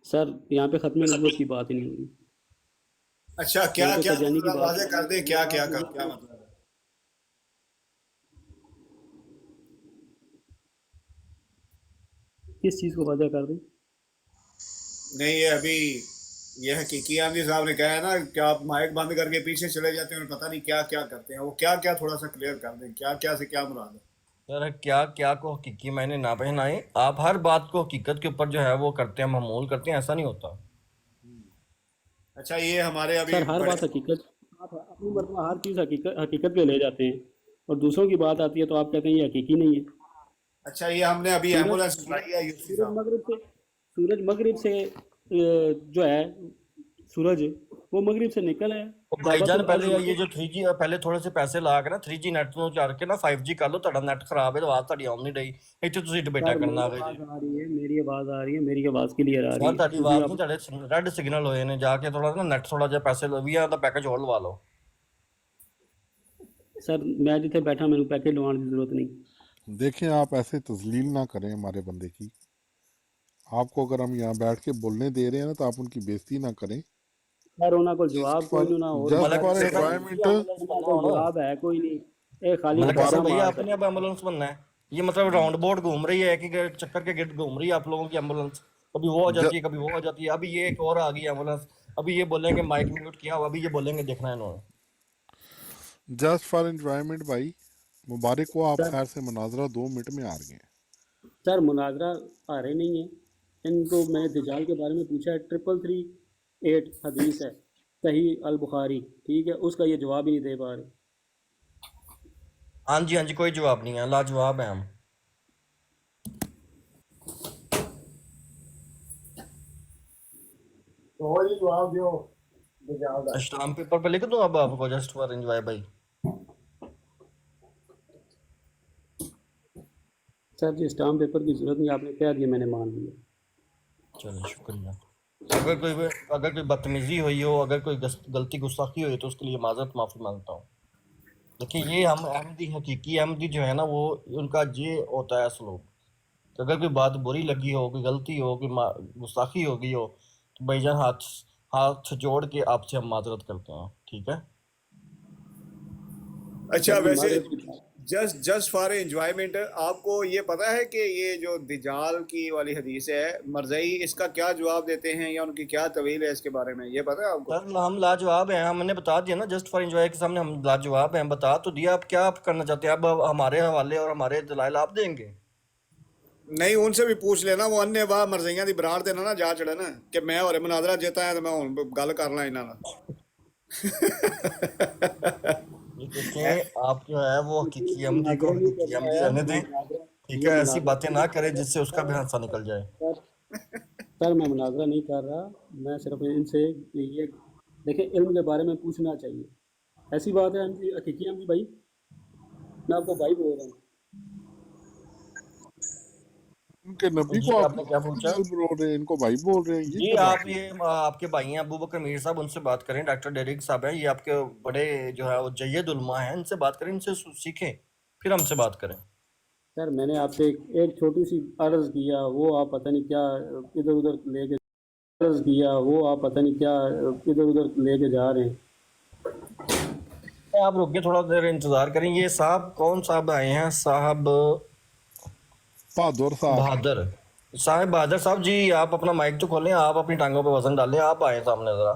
सर यहाँ पे खत्म नबूवत की बात ही नहीं होगी, अच्छा क्या यहाँ पे क्या कजानी की थोड़ा बात वाज़ेह होगी। कर दें, क्या क्या कर, क्या मतलब है? किस चीज़ को वादा कर दें? नहीं ये अभी ये हकीकी आमदी साहब ने कहा है ना कि आप माइक बंद करके पीछे चले जाते हैं और पता नहीं क्या क्या करते हैं, वो क्या क्या थोड़ा सा क्लियर कर दें, क्या क्या से क्या मुराद है? सर क्या क्या को हकीकी मैंने ना पहनाए, आप हर बात को हकीकत के ऊपर जो है वो करते हैं, मामूल करते हैं, ऐसा नहीं होता। अच्छा ये हमारे अभी सर हर बड़े, बात हकीकत, आप अपनी मतलब हर चीज़ हकीकत हकीकत पे ले जाते हैं, और दूसरों की बात आती है तो आप कहते हैं ये हकीकी नहीं है। अच्छा ये हमने अभी सूरज एम्बुलेंस बुलाई है यूसी सूरज साहब। मगरिब से सूरज मगरिब से जो है सूरज वो मगरिब से निकल है। ਉਹ ਭਾਈਜਾਨ दावतुल अर्ज ਪਹਿਲੇ ਇਹ निकल, ਜੋ 3G ਪਹਿਲੇ ਥੋੜੇ ਸੇ ਪੈਸੇ ਲਾ ਕੇ ਨਾ 3G ਨੈਟ ਨੂੰ ਚਾਰ ਕੇ ਨਾ 5G ਕਰ ਲਓ, ਤੁਹਾਡਾ ਨੈਟ ਖਰਾਬ ਹੈ, ਆਵਾਜ਼ ਤੁਹਾਡੀ ਆਉਣ ਨਹੀਂ ਰਹੀ, ਇੱਥੇ ਤੁਸੀਂ ਡਿਬੇਟਾ सर ਕਰਨ मेरी ਆ ਗਏ आवाज़ जी। आ रही है, मेरी आवाज़ आ रही है, मेरी आवाज़ क्लियर आ रही ਸਰ है, ਤੁਹਾਡੀ ਤੁਸੀਂ ਆਵਾਜ਼ आप, ਨਹੀਂ, ਤੁਹਾਡੇ ਰੈੱਡ ਸਿਗਨਲ ਹੋਏ ਨੇ, ਜਾ ਕੇ ਥੋੜਾ ਨਾ ਨੈਟ ਥੋੜਾ ਜਿਹਾ ਪੈਸੇ 20 ਦਾ ਪੈਕੇਜ ਹੋਰ ਲਵਾ ਲਓ। सर मैं जिथे बैठा मैंने पैकेज लवाने की जरूरत नहीं। देखें आप ऐसे तजलील ना करें हमारे बंदे की। आपको अगर हम यहाँ बैठ के बोलने दे रहे हैं ना तो आप उनकी बेइज्जती ना करें। सर उन्होंने को जवाब कोई नहीं ना, और जस्ट मलक फॉर हुसैन भाई, एंजॉयमेंट, उन्होंने को जवाब है कोई नहीं, ये खाली मलक गप्पा हसन भैया मार अपने कर। अब एम्बुलेंस बनना है, ये मतलब राउंड बोर्ड घूम रही है, एक ही चक्कर के गिर्द घूम रही है आप लोगों की एम्बुलेंस, कभी वो हो जाती है कभी वो हो जाती है, अभी ये एक और आ गई एम्बुलेंस, अभी ये बोलेंगे माइक म्यूट किया, अभी ये बोलेंगे देखना है इन्होंने। जस्ट फॉर एंजॉयमेंट भाई, मुबारक हो, आप सर खैर से मुनाजरा 2 मिनट में हार गए। सर मुनाजरा आ रहे नहीं है, इनको मैंने दजाल के बारे में पूछा है, 333 8 حدیث ہے صحیح البخاری، ٹھیک ہے، اس کا یہ جواب ہی نہیں دے پا رہے. ہاں جی کوئی جواب نہیں ہے، لاجواب ہیں ہم. جواب دیو. اسٹامپ پیپر پہ لکھ دوں اب آپ کو جسٹ فار انجوائے بھائی؟ سر جی اسٹامپ پیپر کی ضرورت نہیں، آپ نے کہہ دیا میں نے مان لیا. چلیں شکریہ. اگر کوئی بدتمیزی ہوئی ہو، اگر کوئی غلطی گستاخی ہوئی تو اس کے لیے معذرت معافی مانگتا ہوں. دیکھیں یہ ہم احمدی حقیقی احمدی جو ہے نا وہ ان کا یہ ہوتا ہے سلوک کہ اگر کوئی بات بری لگی ہو، کوئی غلطی ہو، کوئی گستاخی ہو گئی ہو تو بھائی جان ہاتھ جوڑ کے آپ سے ہم معذرت کرتے ہیں، ٹھیک ہے؟ اچھا سر جی ویسے معذرت کی جسٹ فار انجوائمنٹ آپ کو یہ پتا ہے کہ یہ جو دجال کی والی حدیث ہے مرزئی، اس کا کیا جواب دیتے ہیں یا ان کی کیا طویل ہے اس کے بارے میں، یہ پتا ہے آپ کو؟ سر ہم لاجواب ہیں، ہم نے بتا دیا نا جسٹ فار انجوائے کے سامنے، ہم لاجواب ہیں، بتا تو دیا. آپ کیا آپ کرنا چاہتے ہیں؟ اب ہمارے حوالے اور ہمارے دلائل آپ دیں گے؟ نہیں ان سے بھی پوچھ لینا، وہ انے واہ مرزیاں دی برار تے نہ جا چڑھن کہ میں اور مناظرہ جیتا ہے تو میں ہن گل کر لاں انہاں نال. یہ دیکھیں آپ جو ہے وہ حقیقی احمدی کو مناظرہ نہیں حقیقی کرنا احمدی ہے، رہنے دیں، ٹھیک یہ ہے؟ ایسی مناظرہ باتیں نہ کریں جس سے اس کا بھی حادثہ نکل جائے. سر میں مناظرہ نہیں کر رہا، میں صرف ان سے یہ دیکھیں علم کے بارے میں پوچھنا چاہیے. ایسی بات ہے حقیقی احمدی بھائی، میں آپ کو بھائی بول رہا ہوں. ان کے نبی جی کو آپ آپ نے کیا کی پوچھا؟ گل بول رہے ہیں، ان کو بھائی بول رہے ہیں، یہ جی کیا بات آپ ہے؟ یہ آپ کے بھائی ہیں ابو بکر میر صاحب، ان سے بات کریں. ڈاکٹر ڈیرک صاحب ہیں، یہ آپ کے بڑے جو ہے وہ جید علماء ہیں، ان سے بات کریں، ان سے سیکھیں، پھر ہم سے بات کریں. سر میں نے آپ سے ایک چھوٹی سی عرض کیا، وہ آپ پتہ نہیں کیا ادھر ادھر لے کے عرض کیا، وہ آپ پتہ نہیں کیا ادھر ادھر لے کے جا رہے ہیں. آپ رک کے تھوڑا دیر انتظار کریں. یہ صاحب کون صاحب آئے ہیں؟ صاحب بہادر صاحب. بہادر صاحب، بہادر صاحب جی آپ اپنا مائک تو کھولیں، آپ اپنی ٹانگوں پہ وزن ڈالیں، آپ آئیں سامنے ذرا.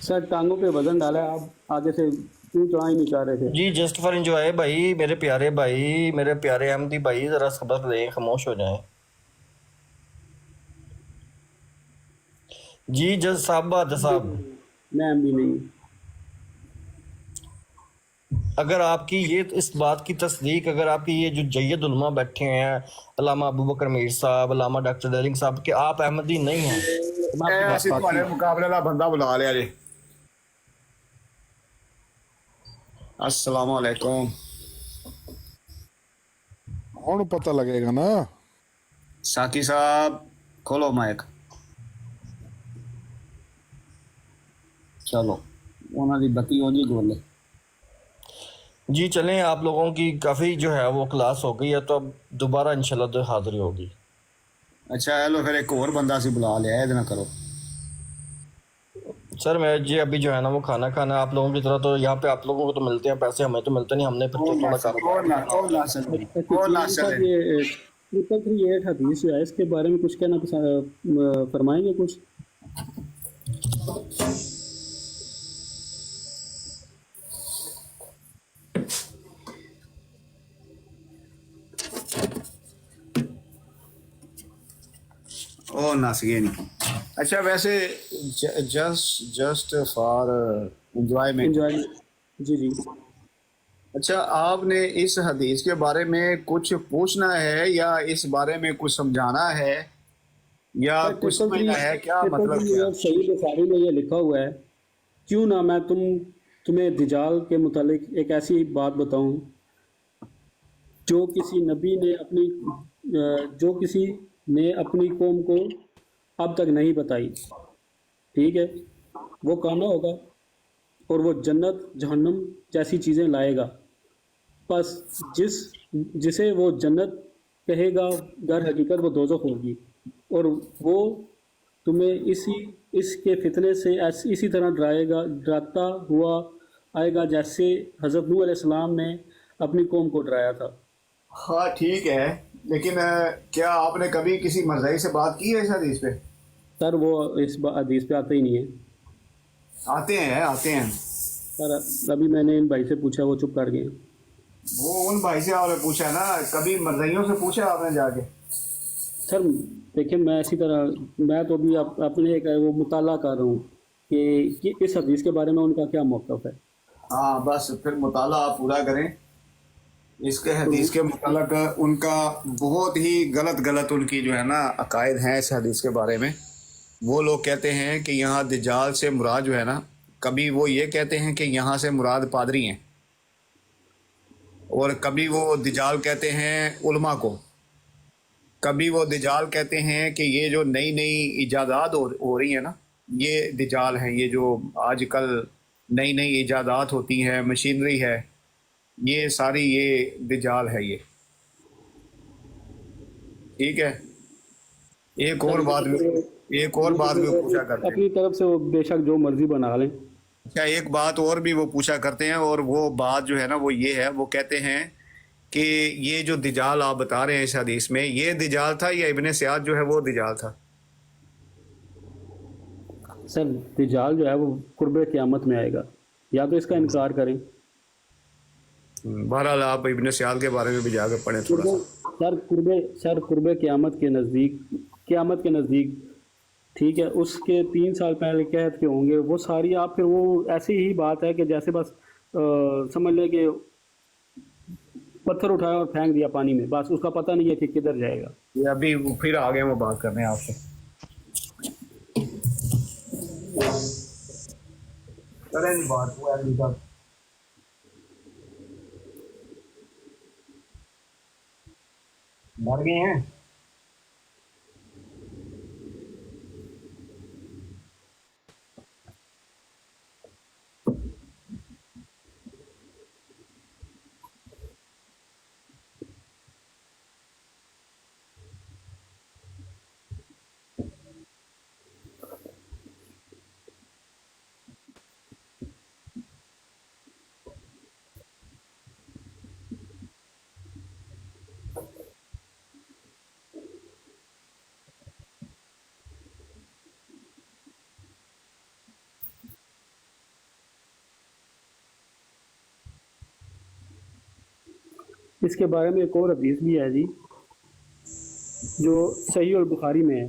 سر ٹانگوں پہ وزن ڈالا ہے، آپ آگے سے کیوں چڑھا ہی نہیں چاہ رہے تھے؟ جی جسٹ فار انجوائے بھائی، میرے پیارے بھائی، میرے پیارے احمدی بھائی، ذرا صبر لیں، خاموش ہو جائیں. جی جس صاحب بہادر صاحب، میں بھی نہیں. اگر آپ کی یہ اس بات کی تصدیق، اگر آپ کی یہ جو جید علماء بیٹھے ہیں، علامہ ابو بکر میر صاحب، علامہ ڈاکٹر ڈیرنگ صاحب، کہ آپ احمدی نہیں ہیں تو میں آپ کی بات ایسی ساتھی تمہارے ہوں. مقابلے کا بندہ بلا لیا جی. السلام علیکم. ہن پتہ لگے گا نا. ساکی صاحب کھولو مائک. چلو انہوں دی بتی ہو جی گولے. جی چلیں، آپ لوگوں کی کافی جو ہے وہ کلاس ہو گئی ہے، تو اب دوبارہ انشاءاللہ حاضری ہوگی. اچھا ہیلو، پھر ایک اور بندہ سی بلا لیا، یہ نہ کرو. سر میں جی ابھی جو ہے نا وہ کھانا کھانا ہے. آپ لوگوں کی طرح تو یہاں پہ آپ لوگوں کو تو ملتے ہیں پیسے، ہمیں تو ملتے نہیں، ہم نے پھر تو تھوڑا کاروبار. صاحب یہ 338 حدیث جو ہے اس کے بارے میں کچھ کہنا فرمائیں گے کچھ؟ او نس گئے نہیں. اچھا ویسے جسٹ فار انجوائمنٹ، جی جی. اچھا آپ نے اس حدیث کے بارے میں کچھ پوچھنا ہے یا اس بارے میں کچھ سمجھانا ہے یا کچھ سمجھنا ہے؟ کیا مطلب کیا؟ صحیح بخاری میں یہ لکھا ہوا ہے، کیوں نہ میں تمہیں دجال کے متعلق ایک ایسی بات بتاؤں جو کسی نے اپنی قوم کو اب تک نہیں بتائی. ٹھیک ہے، وہ کانا ہوگا اور وہ جنت جہنم جیسی چیزیں لائے گا. بس جسے وہ جنت کہے گا در حقیقت وہ دوزخ ہوگی، اور وہ تمہیں اس کے فتنے سے اسی طرح ڈراتا ہوا آئے گا جیسے حضرت نوح علیہ السلام نے اپنی قوم کو ڈرایا تھا. ہاں ٹھیک ہے، لیکن کیا آپ نے کبھی کسی مرزائی سے بات کی ہے اس حدیث پہ؟ سر وہ اس حدیث پہ آتے ہی نہیں ہے. آتے ہیں. سر ابھی میں نے ان بھائی سے پوچھا، وہ چپ کر گئے. وہ ان بھائی سے آپ نے پوچھا نا، کبھی مرزائیوں سے پوچھا آپ نے جا کے؟ سر देखिए मैं इसी तरह मैं तो भी अपने एक वो मुताला कर रहा हूँ कि इस हदीस के बारे में उनका क्या मौक़िफ़ है। हाँ बस फिर मुताला आप पूरा करें इसके हदीस के मुताल्लिक़। उनका बहुत ही गलत उनकी जो है ना अकायद हैं इस हदीस के बारे में। वो लोग कहते हैं कि यहाँ दज्जाल से मुराद जो है ना, कभी वो ये कहते हैं कि यहाँ से मुराद पादरी हैं, और कभी वो दज्जाल कहते हैं उलमा को, कभी वो दज्जाल कहते हैं कि ये जो नई नई इजादात हो रही हैं ना, ये दज्जाल हैं। ये जो आजकल नई नई इजादात होती हैं, मशीनरी है, ये सारी ये दज्जाल है ये। ठीक है। एक और बात भी पूछा करते हैं, अपनी तरफ से वो बेशक जो मर्जी बना लें। क्या एक बात और भी वो पूछा करते हैं, और वो बात जो है ना वो ये है, वो कहते हैं कि ये जो दज्जाल आप बता रहे हैं इस हदीस में, ये दज्जाल था या इब्ने सियाद जो है वो दज्जाल था? सर दज्जाल जो है वो कुर्बे क़यामत में आएगा, या तो इसका इनकार करें। बहरहाल आप इब्ने सियाद के बारे में भी जाकर पढ़ें थोड़ा सा। सर कुर्बे क़यामत के नज़दीक ठीक है, उसके 3 साल पहले कहत के होंगे वो सारी। आप फिर वो ऐसी ही बात है कि जैसे बस समझ लें कि पत्थर उठाया और फेंक दिया पानी में, बस उसका पता नहीं है कि किधर जाएगा। ये अभी फिर आगे वो बात करने हैं आपसे। करें बात वो अभी तक मर गए हैं। इसके बारे में एक और हदीस भी है जी, जो सही और बुखारी में है,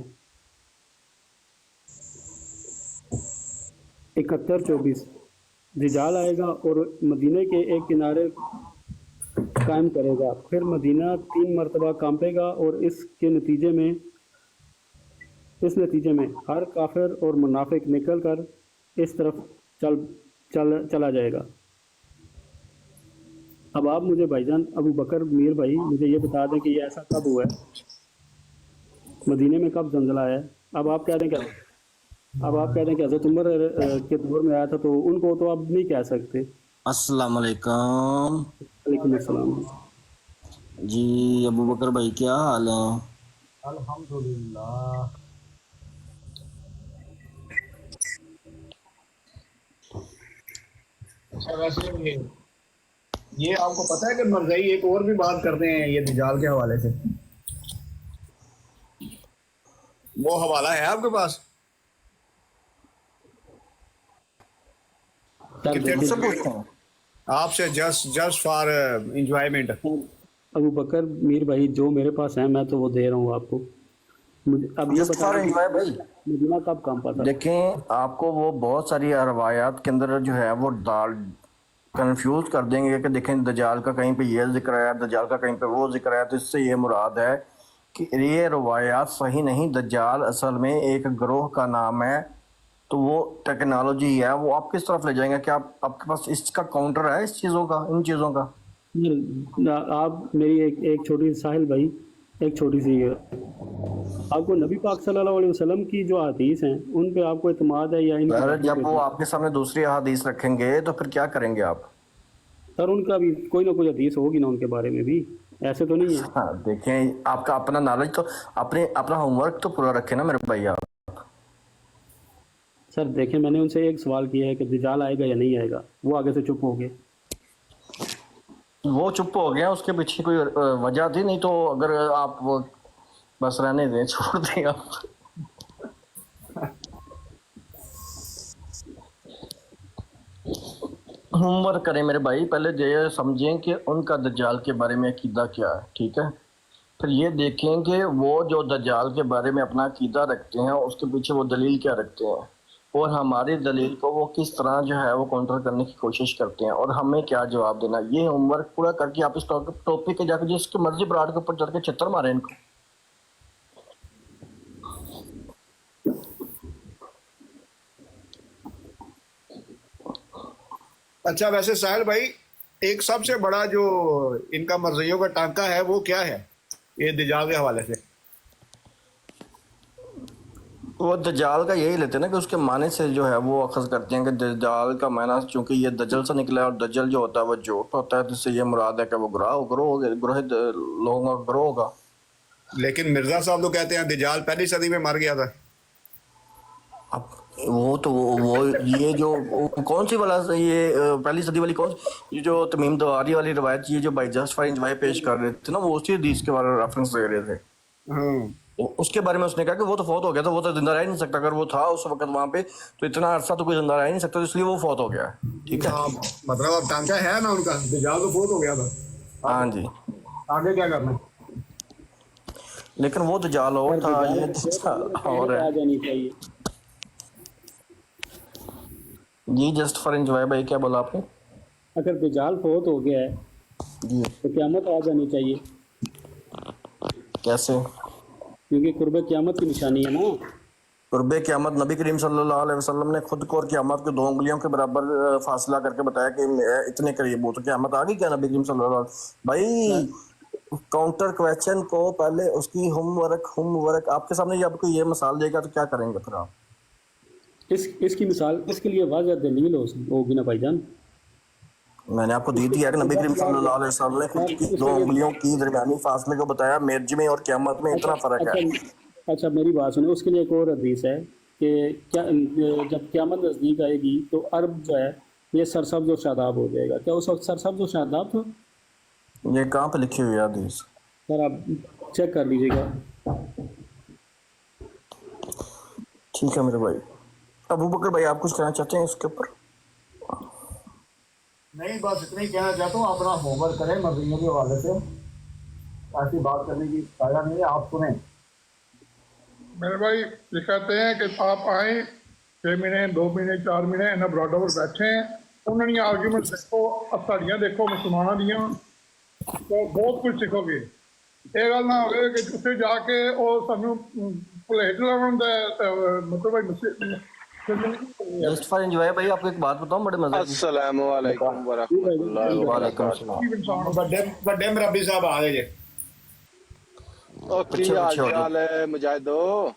71-24। दज्जाल आएगा और मदीने के एक किनारे कायम करेगा, फिर मदीना 3 मरतबा कांपेगा, और इस नतीजे में हर काफिर और मुनाफिक निकल कर इस तरफ चला जाएगा। अब आप मुझे भाईजान अबू बकर मीर भाई मुझे ये बता दें कि ये ऐसा कब हुआ है, मदीने में कब जंजला आया है। अब आप कह दें कि हज़रत उमर के दौर में आया था, तो उनको तो आप नहीं कह सकते। अस्सलाम वालेकुम। वालेकुम अस्सलाम जी अबू बकर भाई क्या हाल है? अल्हम्दुलिल्लाह। अच्छा वैसे ये आपको पता है कि मरज़ई एक और भी बात करते हैं ये दज्जाल के हवाले से, वो हवाला है आपके पास? आपसे जस्ट फॉर एंजॉयमेंट। अबू बकर मीर भाई जो मेरे पास है मैं तो वो दे रहा हूँ आपको। मुझे अब ये बता भाई मदीना कब कांपा था। देखें आपको वो बहुत सारी रवायात के अंदर जो है वो कंफ्यूज कर देंगे कि देखें दज्जाल का कहीं पे ये जिक्र आया, दज्जाल का कहीं पे वो जिक्र आया, तो इससे ये मुराद है कि ये रवायात सही नहीं। दज्जाल असल में एक ग्रोह का नाम है, तो वो टेक्नोलॉजी है, वो आप किस तरफ ले जाएंगे? क्या आपके पास इसका काउंटर है इस चीज़ों का, इन चीज़ों का? आप मेरी एक छोटी सी साहिल भाई एक छोटी सी आपको नबी पाक सल्लल्लाहु अलैहि वसल्लम की जो हदीस हैं उन पे आपको इत्मीनान है या इन? जब वो आपके सामने दूसरी हदीस रखेंगे तो फिर क्या करेंगे आप? सर उनका भी कोई ना कोई हदीस होगी ना उनके बारे में भी, ऐसे तो नहीं है। हाँ देखें आपका अपना नॉलेज तो अपना होमवर्क तो पूरा रखे ना मेरे भाई आप। सर देखें मैंने उनसे एक सवाल किया है कि दज्जाल आएगा या नहीं आएगा, वो आगे से चुप हो गए। वो चुप हो गया, उसके पीछे कोई वजह थी, नहीं तो अगर आप वो बस रहने दें, छोड़ दें आप। होमवर्क करें मेरे भाई, पहले ये समझें कि उनका दज्जाल के बारे में अकीदा क्या है, ठीक है? پھر یہ دیکھیں کہ وہ جو دجال کے بارے میں اپنا عقیدہ رکھتے ہیں اس کے پیچھے وہ دلیل کیا رکھتے ہیں، اور ہماری دلیل کو وہ کس طرح جو ہے وہ کاؤنٹر کرنے کی کوشش کرتے ہیں، اور ہمیں کیا جواب دینا۔ یہ ہوم ورک پورا کر کے آپ اس ٹاپک کے جا کے جس کے مرضی براڈ کے اوپر چڑھ کے چھتر ماریں ان کو۔ اچھا ویسے ساحل بھائی، ایک سب سے بڑا جو ان کا مرضیوں کا ٹانکا ہے وہ کیا ہے یہ دجال کے حوالے سے؟ وہ دجال کا یہی لیتے ہیں نا کہ اس کے معنی سے جو ہے وہ اخذ کرتے ہیں کہ دجال کا معنی چونکہ یہ دجل سے نکلا ہے، اور دجل جو ہوتا ہے وہ جھوٹ ہوتا ہے، جس سے یہ مراد ہے کہ وہ گروہ لوگوں کا گروہ ہوگا۔ لیکن مرزا صاحب تو کہتے ہیں دجال پہلی صدی میں مر گیا تھا۔ اب وہ تو وہ یہ جو کون سی والا یہ پہلی صدی والی کون یہ جو تمیم دواری والی روایت یہ جو بائی جسٹ فار انجوائے پیش کر رہے تھے نا، وہ اسی حدیث کے بارے میں ریفرنس دے رہے تھے۔ اس کے بارے میں اس نے کہا کہ وہ تو فوت ہو گیا تھا، وہ تو زندہ رہ نہیں سکتا، اگر وہ تھا اس وقت وہاں پہ تو اتنا عرصہ تو کوئی زندہ رہ نہیں سکتا، اس لیے وہ فوت ہو گیا ہے۔ ٹھیک ہے، مطلب اب ٹانکا ہے نا ان کا، دجال تو فوت ہو گیا تھا، ہاں جی، آگے کیا کرنا؟ لیکن وہ دجال اور تھا، یہ دجال اور ہے۔ آ جانی چاہیے۔ جی جسٹ فار انجوائے بھائی کیا بولا آپ نے؟ اگر دجال فوت ہو گیا ہے جی تو قیامت آ جانی چاہیے، کیسے؟ کیونکہ قرب قیامت کی نشانی ہے نا۔ قرب قیامت نبی کریم صلی اللہ علیہ وسلم نے خود کو اور قیامت کو 2 انگلیوں کے برابر فاصلہ کر کے بتایا کہ اتنے قریب ہو، تو قیامت آ گئی کیا نبی کریم صلی اللہ علیہ وسلم؟ بھائی کاؤنٹر کویسچن کو پہلے اس کی ہوم ورک آپ کے سامنے آپ کو یہ مثال دے گا تو کیا کریں گے پھر آپ؟ اس کی مثال اس کے لیے واضح دلیل ہوگی نا بھائی جان۔ میں نے آپ کو دی تھی کہ نبی کریم صلی اللہ علیہ وسلم نے خود کی 2 انگلیوں کی درمیانی فاصلے کو بتایا، میرج میں اور قیامت میں اتنا فرق ہے۔ اچھا میری بات سنیں، اس کے لیے ایک اور حدیث ہے کہ جب قیامت نزدیک آئے گی تو عرب جو ہے یہ سرسبز و شاداب ہو جائے گا۔ کیا اس وقت سرسبز و شاداب تھا؟ یہ کہاں پہ لکھی ہوئی ہے حدیث؟ سر آپ چیک کر لیجیے گا۔ ٹھیک ہے میرے بھائی۔ ابو بکر بھائی آپ کچھ کہنا چاہتے ہیں اس کے اوپر؟ نہیں بس اتنا ہی کہنا چاہتا ہوں، اپنا ہوم ورک کریں مرضیوں کے حوالے سے، ایسی بات کرنے کی فائدہ نہیں ہے، آپ سنیں۔ میرے بھائی یہ کہتے ہیں کہ آپ آئیں 6 مہینے 2 مہینے 4 مہینے انہیں براڈ اوور بیٹھے ہیں، انہوں نے آرگیومنٹ دیکھو، اثاڑیاں دیکھو، مسلمانوں دیاں، تو بہت کچھ سیکھو گے۔ یہ گل نہ ہوئے کہ اتنے جا کے وہ سانوں پلیٹ لاؤ، مطلب جسٹ فار انجوائے بھائی آپ کو ایک بات بتاؤں بڑے مزے کی۔ السلام علیکم ورحمۃ اللہ وعلیکم وبرکاتہ۔ السلام۔ بڑے مربی صاحب آ گئے جی۔ اور کی حال چال ہے مجاہدو؟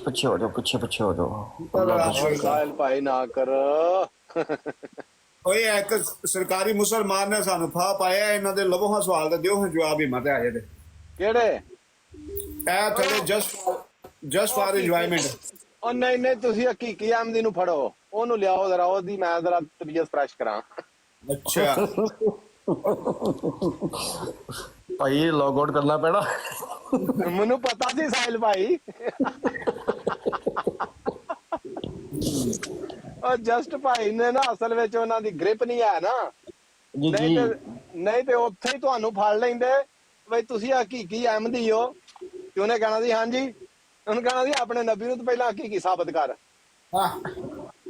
پیچھے ہو جاؤ، پیچھے ہو جاؤ۔ اور ساحل بھائی نہ کر، کوئی ایک سرکاری مسلمان نے سانو پھا پایا، انہاں دے لبوں سوال تے دیو جواب ہی مت آئے تے کیڑے اے تھوڑے جسٹ فار انجوائمنٹ۔ اور نہیں تسی حقیقی احمدی نو پھڑو، اونوں لیاؤ ذرا، او دی میں ذرا طبیعت فریش کراں۔ اچھا بھائی لاگ آؤٹ کرنا پینا۔ مینوں پتا سی ساحل بھائی، اور جسٹ بھائی نے نا اصل وچ انہاں دی گرپ نہیں ہے نا، نہیں تے اوتھے ہی تانوں پھڑ لیندے بھئی تسی حقیقی احمدی ہو، تے انہیں کہنا سی ہاں جی، انہیں کہنا سی اپنے نبی نو تو پہلا حقیقی ثابت کر۔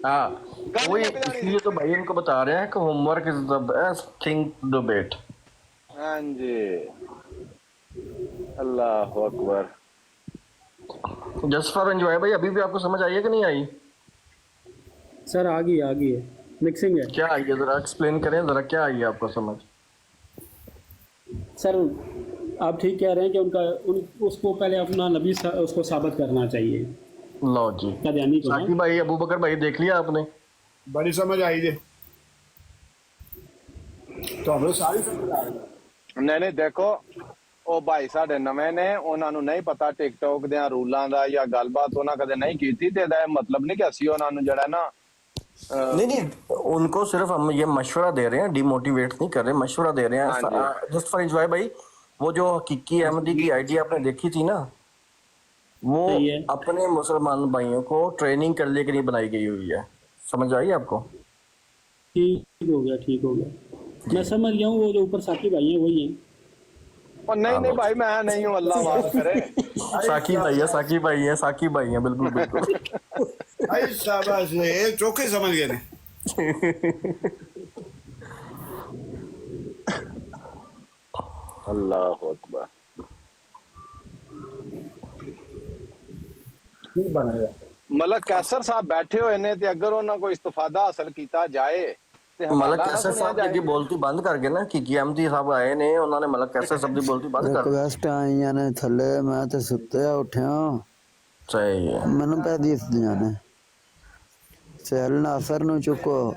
ہاں وہی اس لیے تو بھائی ان کو بتا رہے ہیں کہ home work is the best thing to debate. ہاں جی، اللہ اکبر۔ جسٹ فار انجوائے بھائی ابھی بھی آپ کو سمجھ آئی ہے کہ نہیں آئی؟ سر آ گئی ہے، مکسنگ ہے۔ کیا آئی ہے ذرا ایکسپلین کریں ذرا، کیا آئی ہے آپ کو سمجھ؟ سر آپ ٹھیک کہہ رہے ہیں کہ اس کو پہلے اپنا نبی اس کو ثابت کرنا چاہیے۔ لو جی ساقی بھائی، ابو بکر بھائی دیکھ لیا آپ نے؟ بڑی سمجھ آئی جی، تو ہم ساری سمجھ آ رہی۔ نہیں دیکھو او بھائی ساڈے نویں نے، انہاں نو نہیں پتا ٹک ٹاک دیاں رولاں دا یا گل بات انہاں کدے نہیں کیتی، تے دا مطلب نہیں کہ اسی انہاں نو جڑا نا نہیں ان کو صرف ہم یہ مشورہ دے رہے ہیں، ڈی موٹیویٹ نہیں کر رہے، مشورہ دے رہے ہیں جسٹ فار انجوائے بھائی۔ وہ جو حقیقی احمدی کی آئیڈیا آپ نے دیکھی تھی نا، وہ اپنے مسلمان بھائیوں کو ٹریننگ کرنے کے لیے بنائی گئی ہوئی ہے، سمجھ آئی آپ کو؟ ٹھیک ہو گیا میں سمجھ گیا ہوں، وہ جو اوپر ساتھی بھائی ہیں وہی ہیں۔ और नहीं नहीं भाई मैं नहीं हूँ, अल्लाह माफ करे। साकी भाई है, साकी भाई है, साकी भाई है, बिल्कुल बिल्कुल। भाई शाबाश, ये चौके समझ गए ने। अल्लाह अकबर। मलक कैसर साहब बैठे हुए ने ते अगर उन्होंने कोई इस्तिफादा हासिल किया जाए ते मलक हवाला ना कैसर सुनिया साहब जाए। की बोलती बंद कर गए ना, कि अहमदी साहब आए ने, उन्होंने मलक कैसर साहब की बोलती बंद कर दी। ਰਿਕਵੈਸਟ ਆਈਆਂ ਨੇ ਥੱਲੇ, ਮੈਂ ਤੇ ਸੁੱਤਿਆ ਉੱਠਿਆ, सही है। ਮੈਨੂੰ ਪੈ ਦਿਸਦੀਆਂ ਨੇ। ਸਹਿਲ ਨਾਸਰ ਨੂੰ ਚੁੱਕੋ।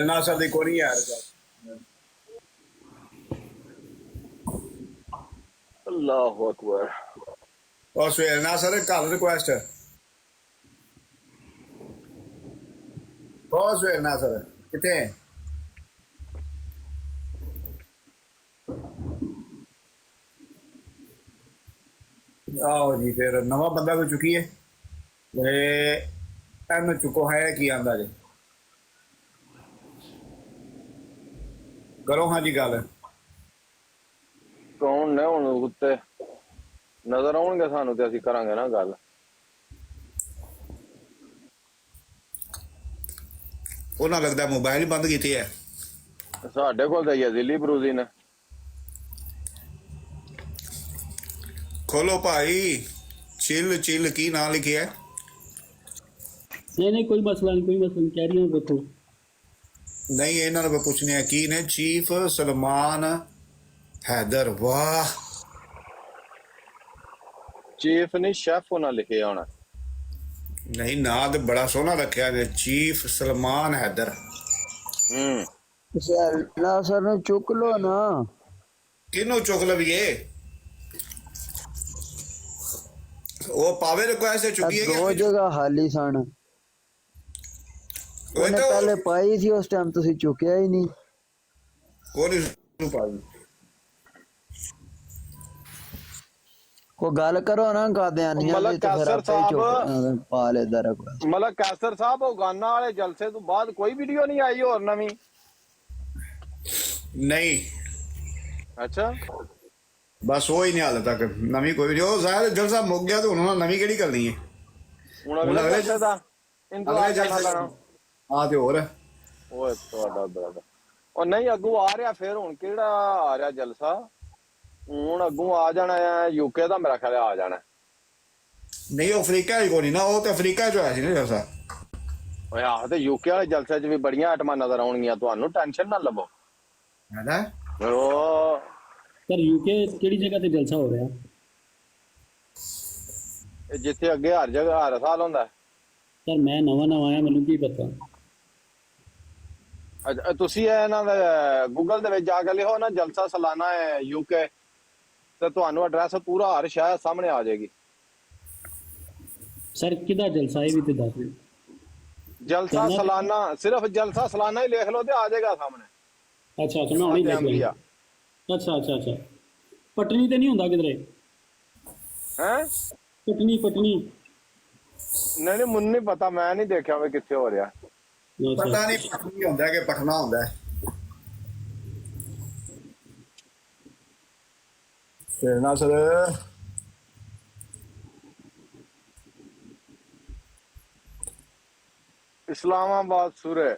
नासर दी कोई नहीं यार। अल्लाह अकबर। और सुहेल नासर कल रिक्वेस्ट है। और सुहेल नासर कितने हैं? आओ जी, फिर नवा बंदा कोई चुकी है, एन चुको है की आंदा जी। करो हाँ जी गल। कौन ने हुण उत्ते नजर आउणगे सानू ते असीं करांगे ना गल। उन्हें लगता मोबाइल बंद कीती है। साडे कोल तां यजीली बरूजी ने। खोलो भाई, चिल चिल की ना लिखी है। नहीं कोई मसला नहीं, कोई मसला नहीं, कह रही हूँ देखो। नहीं इन्होंने पूछने की ने चीफ सलमान हैदर। वाह, चीफ नहीं शेफ उन्हें लिखे होना। नहीं ना तो बड़ा सोहना रखा है, चीफ सलमान हैदर। ਸਹਿਲ ਨਾਸਰ ਨੂੰ ਚੁੱਕ ਲੋ ਨਾ। किनू चुक लविए? वो पावे रिक्वेस्ट चुकी है ਦੋ ਜਗ੍ਹਾ ਹਾਲੀ ਸਨ। ਉਹਨੇ तो ਪਹਿਲੇ ਪਾਈ ਸੀ, ਉਸ ਟਾਈਮ ਤੁਸੀਂ ਚੁੱਕਿਆ ਹੀ ਨਹੀਂ। ਕੋਈ ਗੱਲ ਕਰੋ ਨਾ ਕਾਦਿਆਨੀਆਂ ਦੀ, ਤੇ ਫਿਰ ਆਪੇ ਹੀ ਚੁੱਕ ਪਾ ਲੈਦਾ ਰਿਕਵੈਸਟ। ਮਲਕ ਕੈਸਰ ਸਾਹਿਬ ਉਗਾਨਾ ਵਾਲੇ ਜਲਸੇ ਤੋਂ ਬਾਅਦ ਕੋਈ ਵੀਡੀਓ ਨਹੀਂ ਆਈ ਹੋਰ ਨਵੀਂ? नहीं अच्छा, बस वो ही नहीं हाल तक नवी कोई जो जाहिर जलसा मुक गया तो उन्होंने नवी केड़ी करनी है। ਹੁਣ ਅਗਲੇ ਜਲਸੇ ਦਾ ਇੰਤਜ਼ਾਰ ਕਰਨਾ ਪੈਣਾ। हाँ तो और ਓਏ ਤੁਹਾਡਾ ਬਰਾਦਰ ਉਹ ਨਹੀਂ ਅੱਗੋਂ ਆ ਰਿਹਾ। ਫਿਰ ਹੁਣ ਕਿਹੜਾ ਆ ਰਿਹਾ ਜਲਸਾ? ਹੁਣ ਅੱਗੋਂ ਆ ਜਾਣਾ ਹੈ ਯੂਕੇ ਦਾ, ਮੇਰਾ ਖਿਆਲ ਆ ਜਾਣਾ। नहीं वो अफ्रीका ही कोई नहीं ना, वो तो अफ्रीका जो है ना जलसा। ਓਏ ਆਹ ਤੇ ਯੂਕੇ ਵਾਲੇ ਜਲਸੇ 'ਚ ਵੀ ਬੜੀਆਂ ਆਈਟਮਾਂ ਨਜ਼ਰ ਆਉਣਗੀਆਂ, ਤੁਹਾਨੂੰ ਟੈਨਸ਼ਨ ਨਾ ਲਵੋ। है ना? ਉਹ सर यूके केड़ी जगह ते जलसा हो रहा? ਇਹ ਜਿੱਥੇ ਅੱਗੇ ਹਰ ਜਗ੍ਹਾ ਹਰ ਸਾਲ ਹੁੰਦਾ। सर मैं नवा नवा आया, मैनू की पता। ਅੱਛਾ, ਤੁਸੀਂ ਇਹਨਾਂ ਦੇ ਗੂਗਲ ਦੇ ਵਿੱਚ ਜਾ ਕੇ ਲਿਖੋ ਨਾ ਜਲਸਾ ਸਾਲਾਨਾ ਹੈ ਯੂਕੇ, ਤੇ ਤੁਹਾਨੂੰ ਐਡਰੈਸ ਪੂਰਾ ਹਰ ਸ਼ਹਿਰ ਸਾਹਮਣੇ ਆ ਜਾਏਗੀ। सर किदा जलसा है भी ते दस। ਜਲਸਾ ਸਾਲਾਨਾ, ਸਿਰਫ ਜਲਸਾ ਸਾਲਾਨਾ ਹੀ ਲਿਖ ਲਓ ਤੇ ਆ ਜਾਏਗਾ ਸਾਹਮਣੇ। अच्छा अच्छा, मैं हुणे देख लिया। अच्छा अच्छा अच्छा, पटनी ते नहीं हुंदा किधरे? हैं? पटनी पटनी नहीं नहीं मुझे नहीं पता, मैं नहीं देखा वे कितने हो रहा। पता नहीं पटनी होंदा है कि पटना होंदा है। फिर ना सर इस्लामाबाद सूरे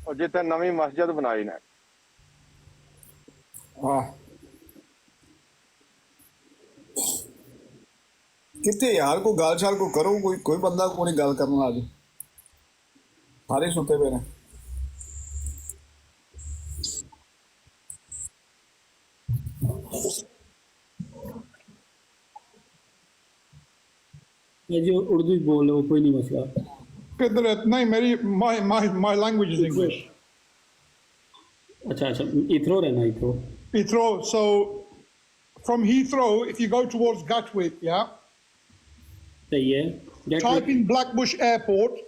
और जिथे नवी मस्जिद बनाई ने। हाँ कितने यार को गाल शाल को करो, कोई बंदा को नहीं गाल करना आज सारे सुते पे ने। ये जो उर्दू बोल लो, कोई नहीं मसला। किधर है? नहीं मेरी my language is English. अच्छा अच्छा, Heathrow रहना, Heathrow। Heathrow. So from Heathrow, if you go towards Gatwick, yeah, सही है। type in Blackbush Airport.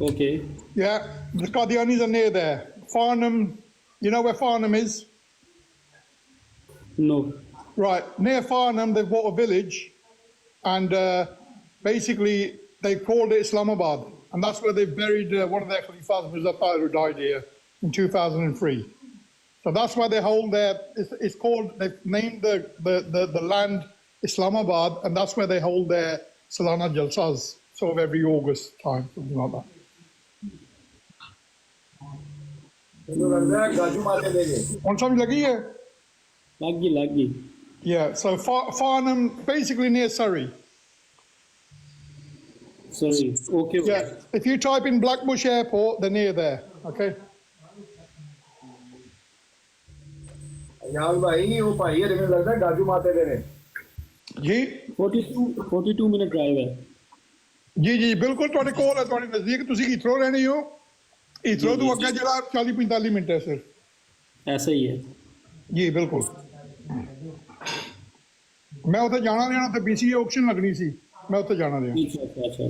Okay। Yeah, the Qadianis are near there. Farnham, you know where Farnham is? No। Right, near Farnham, they've bought a village, and basically they called it Islamabad, and that's where they buried one of their Khalifas, Mirza Tahir, who died here in 2003. So that's why they hold their, it's called, they've named the land Islamabad, and that's where they hold their Salana Jalsas, sort of every August time, something like that. On something like here? Lagi. Yeah, so Farnham, basically near Surrey. Sorry. Okay. Yeah, if you type in Blackbush Airport, they're near there, okay? जी 42 minute drive ਹੈ ਜੀ ਬਿਲਕੁਲ ਤੁਹਾਡੇ ਕੋਲ ਹੈ, ਤੁਹਾਡੇ ਨਜ਼ਦੀਕ। ਤੁਸੀਂ ਹੀਥਰੋ ਰਹਿਣੇ ਹੋ, ਹੀਥਰੋ ਤੋਂ ਅੱਗੇ ਜਿਹੜਾ 40-45 ਮਿੰਟ ਹੈ ਸਰ। ਐਸਾ ਹੀ ਹੈ ਜੀ ਬਿਲਕੁਲ। ਮੈਂ ਉੱਥੇ ਜਾਣਾ ਰਿਹਾ, ਉੱਥੇ BCA ਆਕਸ਼ਨ ਲੱਗਣੀ ਸੀ, ਮੈਂ ਉੱਥੇ ਜਾਣਾ ਰਿਹਾ। ਅੱਛਾ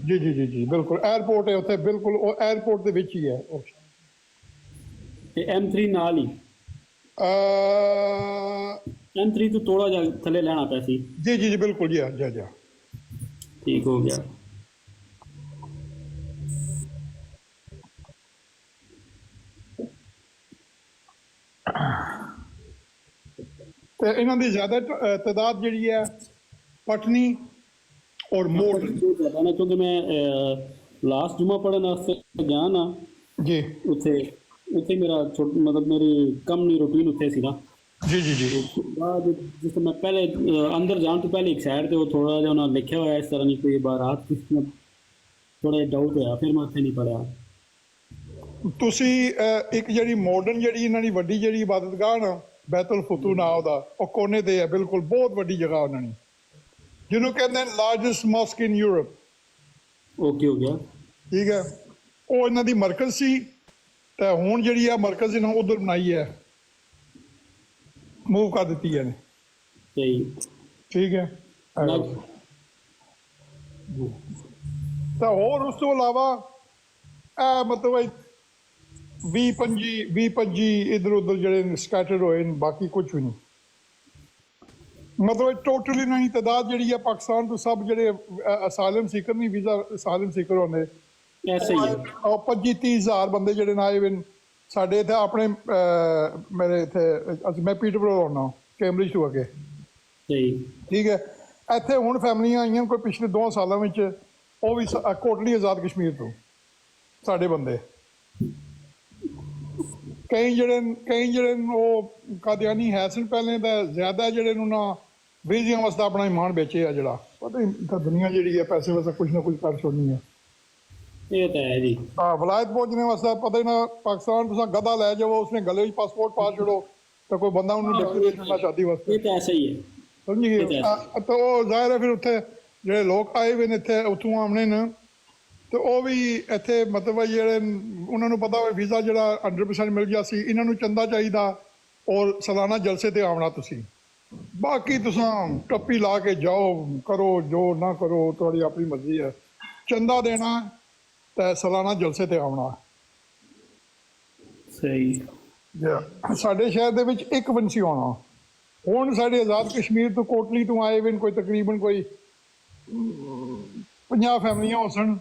ਜੀ ਬਿਲਕੁਲ। 에ਅਰਪੋਰਟ ਹੈ ਉੱਥੇ, ਬਿਲਕੁਲ ਉਹ 에ਅਰਪੋਰਟ ਦੇ ਵਿੱਚ ਹੀ ਹੈ ਆਕਸ਼ਨ। ਤੇ M3 ਨਾਲ ਹੀ M3 ਤੋਂ ਥੋੜਾ ਜਿਹਾ ਥੱਲੇ ਲੈਣਾ ਪਿਆ ਸੀ। ਜੀ ਬਿਲਕੁਲ ਜੀ। ਜਾ ਠੀਕ ਹੋ ਗਿਆ। ਤੇ ਇਹਨਾਂ ਦੀ ਜ਼ਿਆਦਾ ਤਾਦਾਦ ਜਿਹੜੀ ਹੈ ਪਟਨੀ ਔਰ ਮੋੜ। ਕਿਉਂਕਿ ਮੈਂ ਲਾਸਟ ਜੁਮਾ ਪੜ੍ਹਨ ਵਾਸਤੇ ਗਿਆ ਨਾ ਜੀ, ਉੱਥੇ ਮੇਰਾ ਮਤਲਬ ਮੇਰੀ ਕਮਨੀ ਰੂਟੀਨ ਉੱਥੇ ਸੀ ਨਾ। ਜੀ ਬਾਅਦ ਜਿਸ ਮੈਂ ਪਹਿਲੇ ਅੰਦਰ ਜਾਣ ਤੋਂ ਪਹਿਲੇ ਇੱਕ ਸਾਈਡ ਤੇ ਉਹ ਥੋੜਾ ਜਿਹਾ ਉਹਨਾਂ ਲਿਖਿਆ ਹੋਇਆ ਇਸ ਤਰ੍ਹਾਂ ਨਹੀਂ ਕੋਈ ਬਾਰਾਤ, ਕਿਸ ਨੂੰ ਥੋੜਾ ਡਾਊਟ ਹੋਇਆ, ਫਿਰ ਮੈਂ ਉੱਥੇ ਨਹੀਂ ਪੜਿਆ। ਤੁਸੀਂ ਇੱਕ ਜਿਹੜੀ ਮਾਡਰਨ ਜਿਹੜੀ ਇਹਨਾਂ ਦੀ ਵੱਡੀ ਜਿਹੜੀ ਇਬਾਦਤਗਾਹ ਨਾ ਬੈਤੁਲ ਫਤੂ ਨਾਂ ਉਹਦਾ, ਉਹ ਕੋਨੇ ਤੇ ਹੈ ਬਿਲਕੁਲ, ਬਹੁਤ ਵੱਡੀ ਜਗ੍ਹਾ ਉਹਨਾਂ ਨੇ, ਜਿਹਨੂੰ ਕਹਿੰਦੇ ਨੇ ਲਾਰਜੈਸਟ ਮੌਸਕ ਇਨ ਯੂਰਪ। ਓਕੇ ਹੋ ਗਿਆ, ਠੀਕ ਹੈ। ਉਹ ਇਹਨਾਂ ਦੀ ਮਰਕਜ਼ ਸੀ, ਤੇ ਹੁਣ ਜਿਹੜੀ ਆ ਮਰਕਜ਼ ਇਹਨਾਂ ਉਧਰ ਬਣਾਈ ਹੈ, ਮੂਵ ਕਰ ਦਿੱਤੀ ਹੈ ਨੇ। ਸਹੀ, ਠੀਕ ਹੈ। ਤਾਂ ਹੋਰ ਉਸ ਤੋਂ ਇਲਾਵਾ ਮਤਲਬ 20-25 ਇੱਧਰ ਉੱਧਰ ਜਿਹੜੇ ਸਕੈਟਰਡ ਹੋਏ ਨੇ, ਬਾਕੀ ਕੁਛ ਵੀ ਨਹੀਂ। ਮਤਲਬ ਟੋਟਲੀ ਇਹਨਾਂ ਦੀ ਤਾਦਾਦ ਜਿਹੜੀ ਹੈ ਪਾਕਿਸਤਾਨ ਤੋਂ ਸਭ ਜਿਹੜੇ ਅਸਾਲਮ ਸੀਕਰ ਨਹੀਂ, ਵੀਜ਼ਾ ਅਸਾਲਮ ਸੀਕਰ ਹੁੰਦੇ, ਐਸੇ ਹੀ 25-30 ਹਜ਼ਾਰ ਬੰਦੇ ਜਿਹੜੇ ਆਏ ਹੋਏ ਨੇ ਸਾਡੇ ਇੱਥੇ। ਆਪਣੇ ਮੇਰੇ ਇੱਥੇ ਮੈਂ ਪੀਟਰਬਰੋ ਰਹਿੰਦਾ, ਕੈਂਬਰਿਜ ਤੋਂ ਅੱਗੇ। ਸਹੀ, ਠੀਕ ਹੈ। ਇੱਥੇ ਹੁਣ ਫੈਮਲੀਆਂ ਆਈਆਂ ਕੋਈ ਪਿਛਲੇ 2 ਸਾਲਾਂ ਵਿੱਚ, ਉਹ ਵੀ ਕੋਟਲੀ ਆਜ਼ਾਦ ਕਸ਼ਮੀਰ ਤੋਂ ਸਾਡੇ ਬੰਦੇ। ਕਈ ਜਿਹੜੇ ਉਹ ਕਾਦੀਆਨੀ ਹੈ ਸਨ ਪਹਿਲੇ ਤਾਂ, ਜ਼ਿਆਦਾ ਜਿਹੜੇ ਨੂੰ ਨਾ ਵੀਜ਼ਿਆਂ ਵਾਸਤੇ ਆਪਣਾ ਇਮਾਨ ਵੇਚੇ ਆ। ਜਿਹੜਾ ਪਤਾ ਹੀ ਦੁਨੀਆ ਜਿਹੜੀ ਹੈ ਪੈਸੇ ਵਾਸਤੇ ਕੁਛ ਨਾ ਕੁਛ ਕਰ ਛੋੜਨੀ ਹੈ। ਇਹ ਤਾਂ ਹੈ ਜੀ। ਵਲਾਇਤ ਪਹੁੰਚਣੇ ਵਾਸਤੇ ਪਤਾ ਹੀ ਨਾ, ਪਾਕਿਸਤਾਨ ਤੁਸੀਂ ਗਦਾ ਲੈ ਜਾਓ, ਉਸਨੇ ਗਲੇ 'ਚ ਪਾਸਪੋਰਟ ਪਾ ਛੋੜੋ ਤਾਂ ਕੋਈ ਬੰਦਾ ਉਹਨੂੰ ਲਿਖ ਕੇ ਦੇਣਾ ਸ਼ਾਦੀ ਵਾਸਤੇ। ਇਹ ਤਾਂ ਐਸਾ ਹੀ ਹੈ, ਸਮਝੀ। ਤਾਂ ਉਹ ਜ਼ਾਹਿਰ ਹੈ ਫਿਰ ਉੱਥੇ ਜਿਹੜੇ ਲੋਕ ਆਏ ਹੋਏ ਨੇ ਇੱਥੇ ਉੱਥੋਂ ਆਉਣੇ ਨੇ, ਤੇ ਉਹ ਵੀ ਇੱਥੇ ਮਤਲਬ ਜਿਹੜੇ ਉਹਨਾਂ ਨੂੰ ਪਤਾ ਹੋਵੇ ਵੀਜ਼ਾ ਜਿਹੜਾ 100% ਮਿਲ ਗਿਆ ਸੀ, ਇਹਨਾਂ ਨੂੰ ਚੰਦਾ ਚਾਹੀਦਾ ਔਰ ਸਾਲਾਨਾ ਜਲਸੇ ਤੇ ਆਉਣਾ ਤੁਸੀਂ। ਬਾਕੀ ਤੁਸੀਂ ਟੱਪੀ ਲਾ ਕੇ ਜਾਓ, ਕਰੋ ਜੋ ਨਾ ਕਰੋ, ਤੁਹਾਡੀ ਆਪਣੀ ਮਰਜ਼ੀ ਹੈ। ਚੰਦਾ ਦੇਣਾ ਤੇ ਸਾਲਾਨਾ ਜਲਸੇ ਤੇ ਆਉਣਾ। ਸਹੀ। ਸਾਡੇ ਸ਼ਹਿਰ ਦੇ ਵਿੱਚ ਇੱਕ ਬੰਸੀ ਆਉਣਾ। ਹੁਣ ਸਾਡੇ ਆਜ਼ਾਦ ਕਸ਼ਮੀਰ ਤੋਂ ਕੋਟਲੀ ਤੋਂ ਆਏ ਹੋਏ ਕੋਈ ਤਕਰੀਬਨ ਕੋਈ 50 ਫੈਮਲੀਆਂ ਹੋ ਸਨ।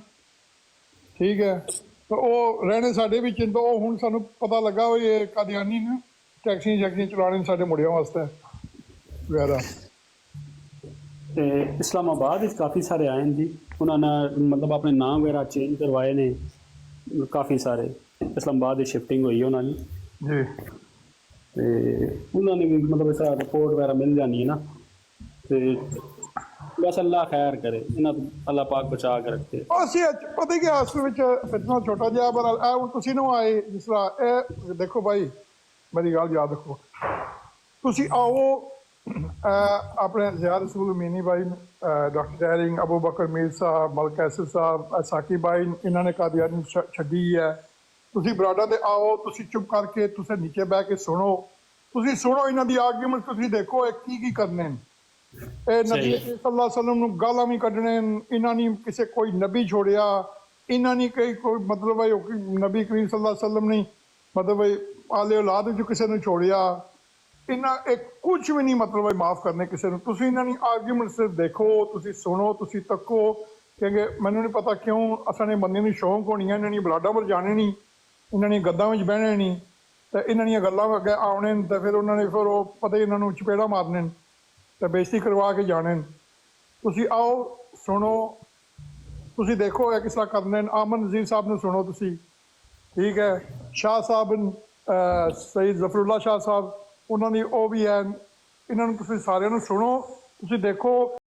ਠੀਕ ਹੈ। ਤਾਂ ਉਹ ਰਹਿਣੇ ਸਾਡੇ ਵਿੱਚ, ਤਾਂ ਉਹ ਹੁਣ ਸਾਨੂੰ ਪਤਾ ਲੱਗਾ ਵੀ ਇਹ ਕਾਦੀਆਨੀ ਨੇ ਟੈਕਸੀਆਂ ਚਲਾਉਣੇ ਸਾਡੇ ਮੁੰਡਿਆਂ ਵਾਸਤੇ ਵਗੈਰਾ। ਤੇ ਇਸਲਾਮਾਬਾਦ ਵਿੱਚ ਕਾਫੀ ਸਾਰੇ ਆਏ ਨੇ ਜੀ, ਉਹਨਾਂ ਨੇ ਮਤਲਬ ਆਪਣੇ ਨਾਮ ਵਗੈਰਾ ਚੇਂਜ ਕਰਵਾਏ ਨੇ ਕਾਫੀ ਸਾਰੇ। ਇਸਲਾਮਾਬਾਦ ਦੀ ਸ਼ਿਫਟਿੰਗ ਹੋਈ ਉਹਨਾਂ ਦੀ ਜੀ, ਤੇ ਉਹਨਾਂ ਨੇ ਵੀ ਮਤਲਬ ਇਸ ਤਰ੍ਹਾਂ ਰਿਪੋਰਟ ਵਗੈਰਾ ਮਿਲ ਜਾਣੀ ਹੈ ਨਾ। ਤੇ ਬਸ ਅੱਲਾ ਖੈਰ ਕਰੇ, ਇਹਨਾਂ ਤੋਂ ਅੱਲਾ ਪਾਕ ਬਚਾ ਕੇ ਰੱਖੇ। ਅਸੀਂ ਪਤਾ ਕਿ ਅਸਲ ਵਿੱਚ ਫਿਤਨਾ ਛੋਟਾ ਜਿਹਾ, ਪਰ ਇਹ ਹੁਣ ਤੁਸੀਂ ਨਾ ਆਏ ਜਿਸ ਤਰ੍ਹਾਂ ਇਹ ਦੇਖੋ ਭਾਈ, ਮੇਰੀ ਗੱਲ ਯਾਦ ਰੱਖੋ। ਤੁਸੀਂ ਆਓ ਆਪਣੇ ਜ਼ਿਆਦ ਰਸੂਲ ਮੀਨੀ ਭਾਈ, ਡਾਕਟਰ ਡੈਰਿੰਗ, ਅਬੂ ਬਕਰ ਮੀਰ ਸਾਹਿਬ, ਮਲਕ ਐਸਰ ਸਾਹਿਬ, ਸਾਕੀ ਭਾਈ, ਇਹਨਾਂ ਨੇ ਕਾਦੀਆਨੀ ਛੱਡੀ ਹੈ। ਤੁਸੀਂ ਬਰਾਡਾ ਤੇ ਆਓ, ਤੁਸੀਂ ਚੁੱਪ ਕਰਕੇ ਤੁਸੀਂ ਨੀਚੇ ਬਹਿ ਕੇ ਸੁਣੋ, ਤੁਸੀਂ ਸੁਣੋ ਇਹਨਾਂ ਦੀ ਆਰਗੂਮੈਂਟ, ਤੁਸੀਂ ਦੇਖੋ ਇਹ ਕੀ ਕਰਨੇ ਨੇ। ਇਹ ਨਬੀ ਸੱਲੱਲਾਹੁ ਅਲੈਹਿ ਵਸੱਲਮ ਨੂੰ ਗਾਲਾਂ ਵੀ ਕੱਢਣੇ, ਇਹਨਾਂ ਨੇ ਕਿਸੇ ਕੋਈ ਨਬੀ ਛੋੜਿਆ, ਇਹਨਾਂ ਨੇ ਕੋਈ ਮਤਲਬ ਨਬੀ ਕਰੀਮ ਸੱਲੱਲਾਹੁ ਅਲੈਹਿ ਵਸੱਲਮ ਨੇ ਮਤਲਬ ਆਲੇ ਔਲਾਦ ਵਿੱਚ ਕਿਸੇ ਨੂੰ ਛੋੜਿਆ। ਇਹਨਾਂ ਇੱਕ ਕੁਝ ਵੀ ਨਹੀਂ ਮਤਲਬ ਹੈ ਮਾਫ ਕਰਨੇ ਕਿਸੇ ਨੂੰ। ਤੁਸੀਂ ਇਹਨਾਂ ਦੀ ਆਰਗੂਮੈਂਟ ਸਿਰਫ ਦੇਖੋ, ਤੁਸੀਂ ਸੁਣੋ, ਤੁਸੀਂ ਤੱਕੋ, ਕਿਉਂਕਿ ਮੈਨੂੰ ਨਹੀਂ ਪਤਾ ਕਿਉਂ ਅਸਾਂ ਬੰਦੇ ਨੂੰ ਸ਼ੌਂਕ ਹੋਣੀ ਹੈ, ਇਹਨਾਂ ਦੀ ਬਲਾਡਾ ਪਰ ਜਾਣੇ ਨਹੀਂ, ਇਹਨਾਂ ਦੀ ਗੱਦਾਂ ਵਿੱਚ ਬਹਿਣੇ ਨਹੀਂ, ਤੇ ਇਹਨਾਂ ਦੀਆਂ ਗੱਲਾਂ ਅੱਗੇ ਆਉਣੇ ਤੇ ਫਿਰ ਉਹਨਾਂ ਨੇ ਫਿਰ ਉਹ ਪਤਾ ਹੀ ਇਹਨਾਂ ਨੂੰ ਚਪੇੜਾ ਮਾਰਨੇ ਤੇ ਬੇਇੱਜ਼ਤੀ ਕਰਵਾ ਕੇ ਜਾਣੇ। ਤੁਸੀਂ ਆਓ, ਸੁਣੋ, ਤੁਸੀਂ ਦੇਖੋ ਇਹ ਕਿਸ ਤਰ੍ਹਾਂ ਕਰਨੇ। ਆਮਨ ਨਜ਼ੀਰ ਸਾਹਿਬ ਨੂੰ ਸੁਣੋ ਤੁਸੀਂ, ਠੀਕ ਹੈ, ਸ਼ਾਹ ਸਾਹਿਬ, ਸਈਦ ਜ਼ਫਰੁੱਲਾ ਸ਼ਾਹ ਸਾਹਿਬ, ਉਹਨਾਂ ਦੀ ਉਹ ਵੀ ਹੈ, ਇਹਨਾਂ ਨੂੰ ਤੁਸੀਂ ਸਾਰਿਆਂ ਨੂੰ ਸੁਣੋ, ਤੁਸੀਂ ਦੇਖੋ।